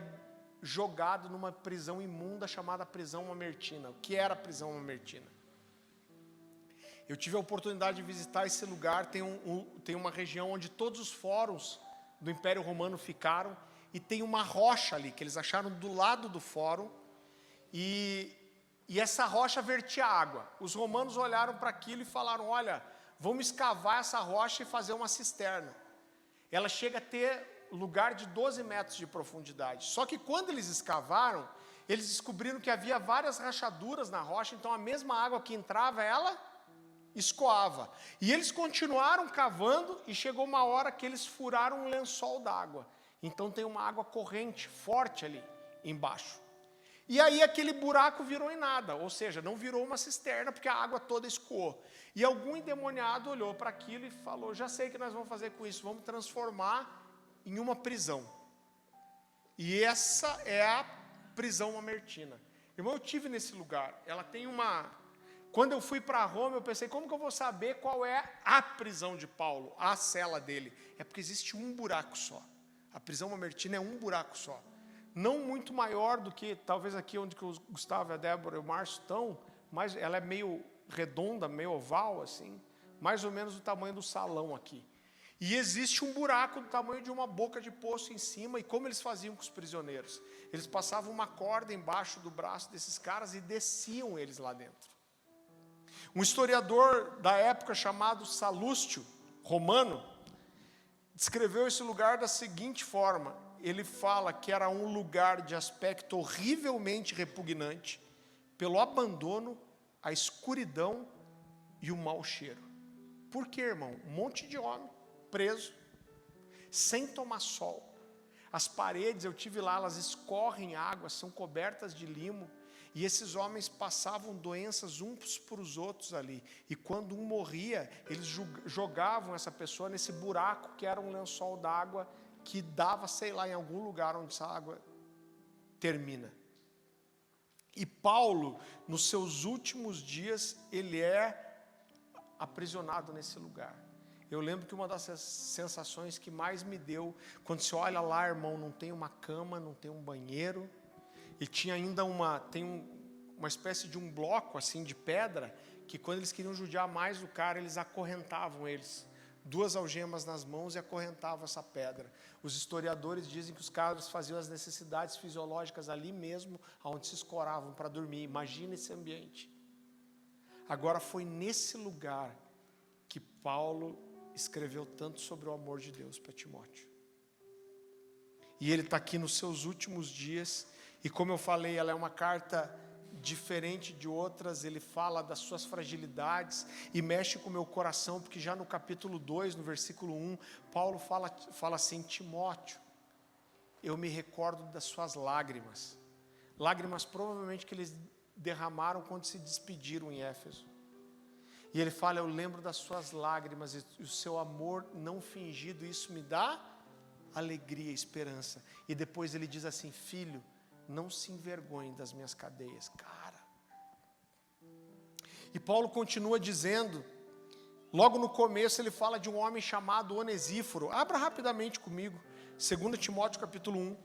jogado numa prisão imunda chamada prisão Mamertina. O que era a prisão Mamertina? Eu tive a oportunidade de visitar esse lugar. Tem uma região onde todos os fóruns do Império Romano ficaram, e tem uma rocha ali, que eles acharam do lado do fórum, e essa rocha vertia água. Os romanos olharam para aquilo e falaram: olha, vamos escavar essa rocha e fazer uma cisterna. Ela chega a ter lugar de 12 metros de profundidade. Só que quando eles escavaram, eles descobriram que havia várias rachaduras na rocha, então a mesma água que entrava, ela escoava. E eles continuaram cavando, e chegou uma hora que eles furaram um lençol d'água. Então tem uma água corrente, forte ali embaixo. E aí aquele buraco virou em nada, ou seja, não virou uma cisterna, porque a água toda escoou. E algum endemoniado olhou para aquilo e falou: já sei o que nós vamos fazer com isso, vamos transformar em uma prisão. E essa é a prisão Mamertina. Irmão, eu estive nesse lugar. Ela tem uma... Quando eu fui para Roma, eu pensei: como que eu vou saber qual é a prisão de Paulo, a cela dele? É porque existe um buraco só. A prisão Mamertina é um buraco só. Não muito maior do que, talvez aqui onde que o Gustavo, a Débora e o Márcio estão, mas ela é meio redonda, meio oval, assim, mais ou menos do tamanho do salão aqui. E existe um buraco do tamanho de uma boca de poço em cima. E como eles faziam com os prisioneiros? Eles passavam uma corda embaixo do braço desses caras e desciam eles lá dentro. Um historiador da época chamado Salústio, romano, descreveu esse lugar da seguinte forma: ele fala que era um lugar de aspecto horrivelmente repugnante, pelo abandono, a escuridão e o mau cheiro. Por quê, irmão? Um monte de homem preso, sem tomar sol. As paredes, eu tive lá, elas escorrem água, são cobertas de limo, e esses homens passavam doenças uns para os outros ali. E quando um morria, eles jogavam essa pessoa nesse buraco que era um lençol d'água que dava, sei lá, em algum lugar onde essa água termina. E Paulo, nos seus últimos dias, ele é aprisionado nesse lugar. Eu lembro que uma das sensações que mais me deu, quando você olha lá, irmão, não tem uma cama, não tem um banheiro, e tinha ainda uma espécie de um bloco assim de pedra, que quando eles queriam judiar mais o cara, eles acorrentavam eles. 2 algemas nas mãos e acorrentavam essa pedra. Os historiadores dizem que os caras faziam as necessidades fisiológicas ali mesmo, onde se escoravam para dormir. Imagina esse ambiente. Agora foi nesse lugar que Paulo escreveu tanto sobre o amor de Deus para Timóteo. E ele está aqui nos seus últimos dias, e como eu falei, ela é uma carta diferente de outras. Ele fala das suas fragilidades e mexe com o meu coração, porque já no capítulo 2, no versículo 1, Paulo fala assim: Timóteo, eu me recordo das suas lágrimas. Lágrimas provavelmente que eles derramaram quando se despediram em Éfeso. E ele fala: eu lembro das suas lágrimas e o seu amor não fingido, isso me dá alegria e esperança. E depois ele diz assim: filho, não se envergonhe das minhas cadeias. Cara. E Paulo continua dizendo, logo no começo ele fala de um homem chamado Onesíforo. Abra rapidamente comigo, 2 Timóteo capítulo 1.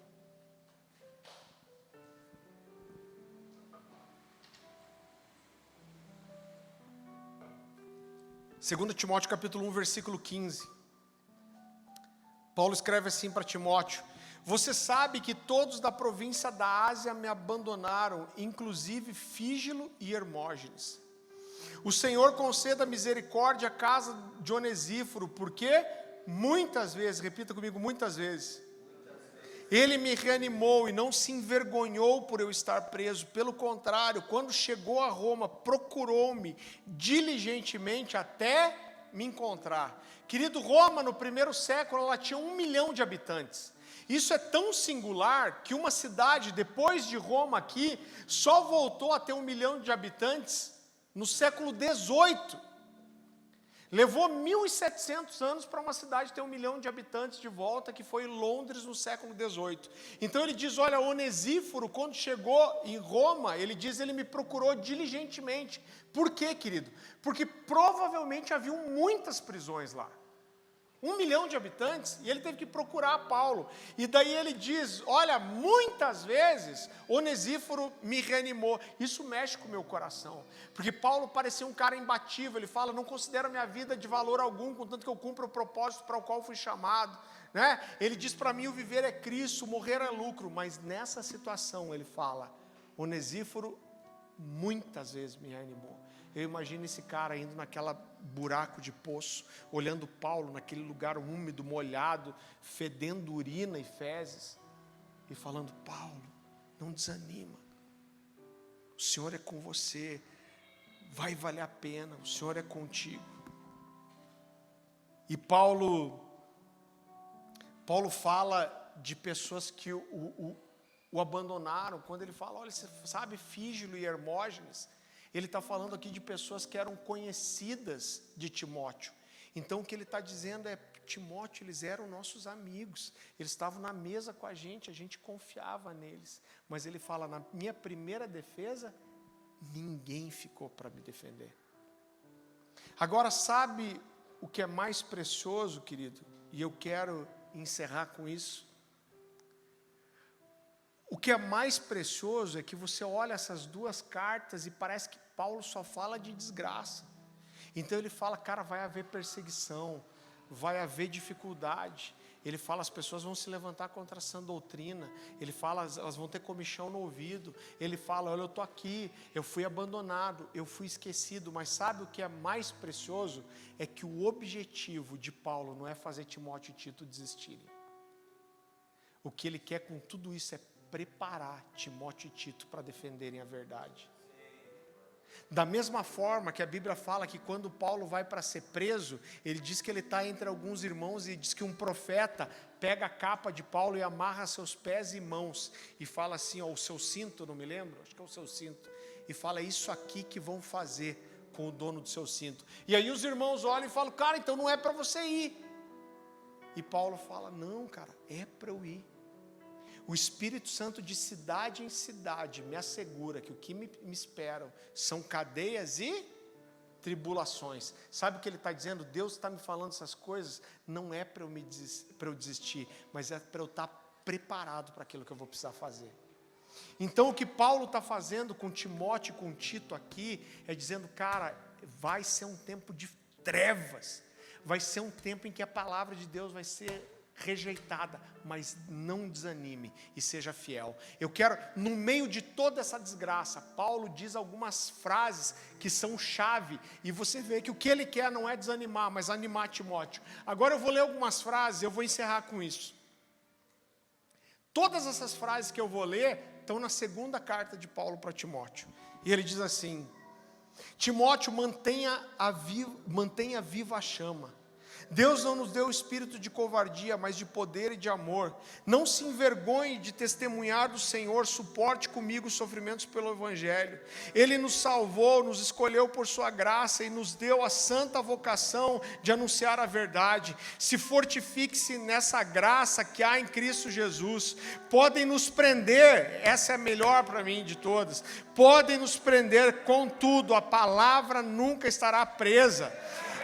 Segundo Timóteo capítulo 1, versículo 15. Paulo escreve assim para Timóteo: você sabe que todos da província da Ásia me abandonaram, inclusive Fígilo e Hermógenes. O Senhor conceda misericórdia à casa de Onesíforo, porque muitas vezes, repita comigo, muitas vezes, ele me reanimou e não se envergonhou por eu estar preso. Pelo contrário, quando chegou a Roma, procurou-me diligentemente até me encontrar. Querido, Roma no primeiro século ela tinha 1 milhão de habitantes. Isso é tão singular que uma cidade depois de Roma aqui só voltou a ter 1 milhão de habitantes no século XVIII. Levou 1.700 anos para uma cidade ter 1 milhão de habitantes de volta, que foi Londres no século XVIII. Então ele diz, olha, Onesíforo, quando chegou em Roma, ele diz, ele me procurou diligentemente. Por quê, querido? Porque provavelmente haviam muitas prisões lá. 1 milhão de habitantes, e ele teve que procurar Paulo. E daí ele diz, olha, muitas vezes Onesíforo me reanimou. Isso mexe com o meu coração, porque Paulo parecia um cara imbatível. Ele fala, não considero a minha vida de valor algum, contanto que eu cumpra o propósito para o qual fui chamado. Né? Ele diz, para mim o viver é Cristo, o morrer é lucro. Mas nessa situação ele fala, Onesíforo muitas vezes me reanimou. Eu imagino esse cara indo naquela buraco de poço, olhando Paulo naquele lugar úmido, molhado, fedendo urina e fezes, e falando, Paulo, não desanima, o Senhor é com você, vai valer a pena, o Senhor é contigo. E Paulo fala de pessoas que o abandonaram, quando ele fala, olha, você sabe, Fígilo e Hermógenes, ele está falando aqui de pessoas que eram conhecidas de Timóteo. Então o que ele está dizendo é, Timóteo, eles eram nossos amigos, eles estavam na mesa com a gente confiava neles. Mas ele fala, na minha primeira defesa, ninguém ficou para me defender. Agora sabe o que é mais precioso, querido? E eu quero encerrar com isso. O que é mais precioso é que você olha essas duas cartas e parece que Paulo só fala de desgraça. Então ele fala, cara, vai haver perseguição, vai haver dificuldade. Ele fala, as pessoas vão se levantar contra a sã doutrina. Ele fala, elas vão ter comichão no ouvido. Ele fala, olha, eu estou aqui, eu fui abandonado, eu fui esquecido. Mas sabe o que é mais precioso? É que o objetivo de Paulo não é fazer Timóteo e Tito desistirem. O que ele quer com tudo isso é preparar Timóteo e Tito para defenderem a verdade. Da mesma forma que a Bíblia fala que quando Paulo vai para ser preso, ele diz que ele está entre alguns irmãos e diz que um profeta pega a capa de Paulo e amarra seus pés e mãos e fala assim, ó, o seu cinto, não me lembro, acho que é o seu cinto, e fala, isso aqui que vão fazer com o dono do seu cinto. E aí os irmãos olham e falam, cara, então não é para você ir. E Paulo fala, não, cara, é para eu ir. O Espírito Santo de cidade em cidade me assegura que o que me esperam são cadeias e tribulações. Sabe o que ele está dizendo? Deus está me falando essas coisas, não é para eu desistir, mas é para eu estar preparado para aquilo que eu vou precisar fazer. Então o que Paulo está fazendo com Timóteo e com Tito aqui, é dizendo, cara, vai ser um tempo de trevas, vai ser um tempo em que a palavra de Deus vai ser rejeitada, mas não desanime e seja fiel. Eu quero, no meio de toda essa desgraça, Paulo diz algumas frases que são chave, e você vê que o que ele quer não é desanimar, mas animar Timóteo. Agora eu vou ler algumas frases, eu vou encerrar com isso. Todas essas frases que eu vou ler estão na segunda carta de Paulo para Timóteo, e ele diz assim, Timóteo, mantenha viva a chama. Deus não nos deu o espírito de covardia, mas de poder e de amor. Não se envergonhe de testemunhar do Senhor, suporte comigo os sofrimentos pelo Evangelho. Ele nos salvou, nos escolheu por sua graça e nos deu a santa vocação de anunciar a verdade. Se fortifique-se nessa graça que há em Cristo Jesus. Podem nos prender, essa é a melhor para mim de todas. Podem nos prender, contudo, a palavra nunca estará presa.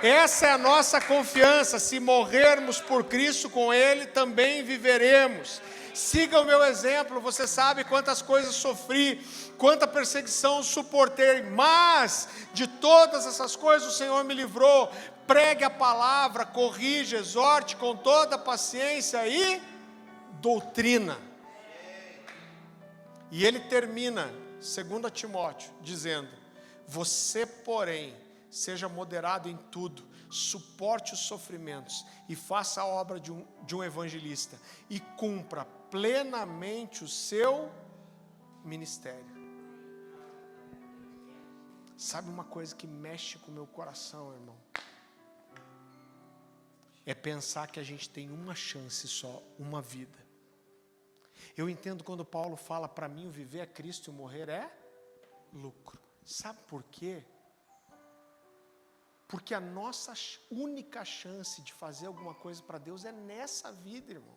Essa é a nossa confiança, se morrermos por Cristo, com Ele também viveremos. Siga o meu exemplo, você sabe quantas coisas sofri, quanta perseguição suportei, mas de todas essas coisas o Senhor me livrou. Pregue a palavra, corrija, exorte com toda paciência e doutrina. E ele termina, 2 Timóteo, dizendo, você, porém, seja moderado em tudo, suporte os sofrimentos e faça a obra de um evangelista e cumpra plenamente o seu ministério. Sabe uma coisa que mexe com o meu coração, irmão? É pensar que a gente tem uma chance só, uma vida. Eu entendo quando Paulo fala, para mim o viver é Cristo e o morrer é lucro. Sabe por quê? Porque a nossa única chance de fazer alguma coisa para Deus é nessa vida, irmão.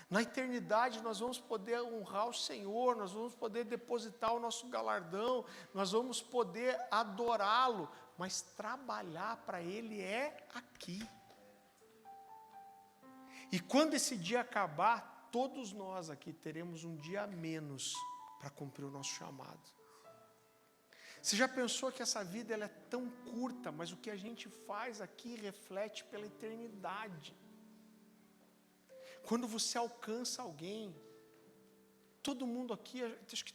Na eternidade nós vamos poder honrar o Senhor, nós vamos poder depositar o nosso galardão, nós vamos poder adorá-lo, mas trabalhar para Ele é aqui. E quando esse dia acabar, todos nós aqui teremos um dia a menos para cumprir o nosso chamado. Você já pensou que essa vida ela é tão curta, mas o que a gente faz aqui reflete pela eternidade. Quando você alcança alguém, todo mundo aqui, acho que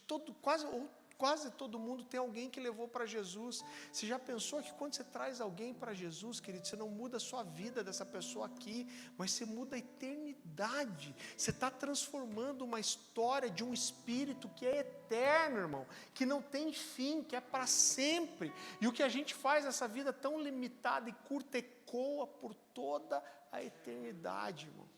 quase todo mundo tem alguém que levou para Jesus. Você já pensou que quando você traz alguém para Jesus, querido, você não muda a sua vida dessa pessoa aqui, mas você muda a eternidade. Você está transformando uma história de um espírito que é eterno, irmão, que não tem fim, que é para sempre. E o que a gente faz nessa vida tão limitada e curta ecoa por toda a eternidade, irmão.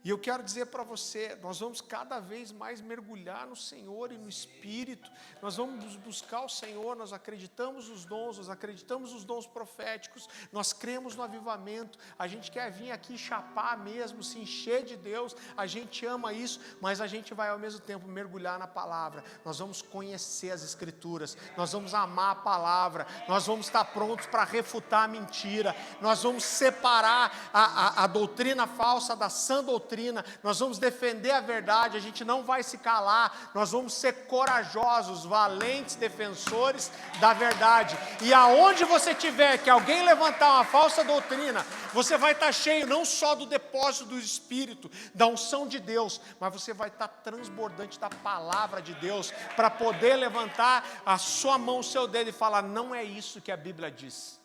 E eu quero dizer para você, nós vamos cada vez mais mergulhar no Senhor e no Espírito, nós vamos buscar o Senhor, nós acreditamos nos dons proféticos, nós cremos no avivamento, a gente quer vir aqui chapar mesmo, se encher de Deus, a gente ama isso, mas a gente vai ao mesmo tempo mergulhar na palavra, nós vamos conhecer as Escrituras, nós vamos amar a palavra, nós vamos estar prontos para refutar a mentira, nós vamos separar a doutrina falsa da sã doutrina, nós vamos defender a verdade, a gente não vai se calar, nós vamos ser corajosos, valentes defensores da verdade. E aonde você tiver que alguém levantar uma falsa doutrina, você vai estar cheio não só do depósito do Espírito, da unção de Deus, mas você vai estar transbordante da palavra de Deus, para poder levantar a sua mão, o seu dedo e falar, não é isso que a Bíblia diz.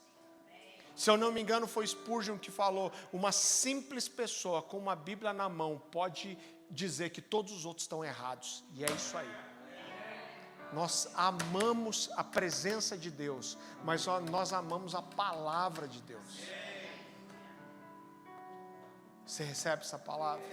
Se eu não me engano, foi Spurgeon que falou, uma simples pessoa com uma Bíblia na mão pode dizer que todos os outros estão errados. E é isso aí. Nós amamos a presença de Deus, mas nós amamos a palavra de Deus. Você recebe essa palavra?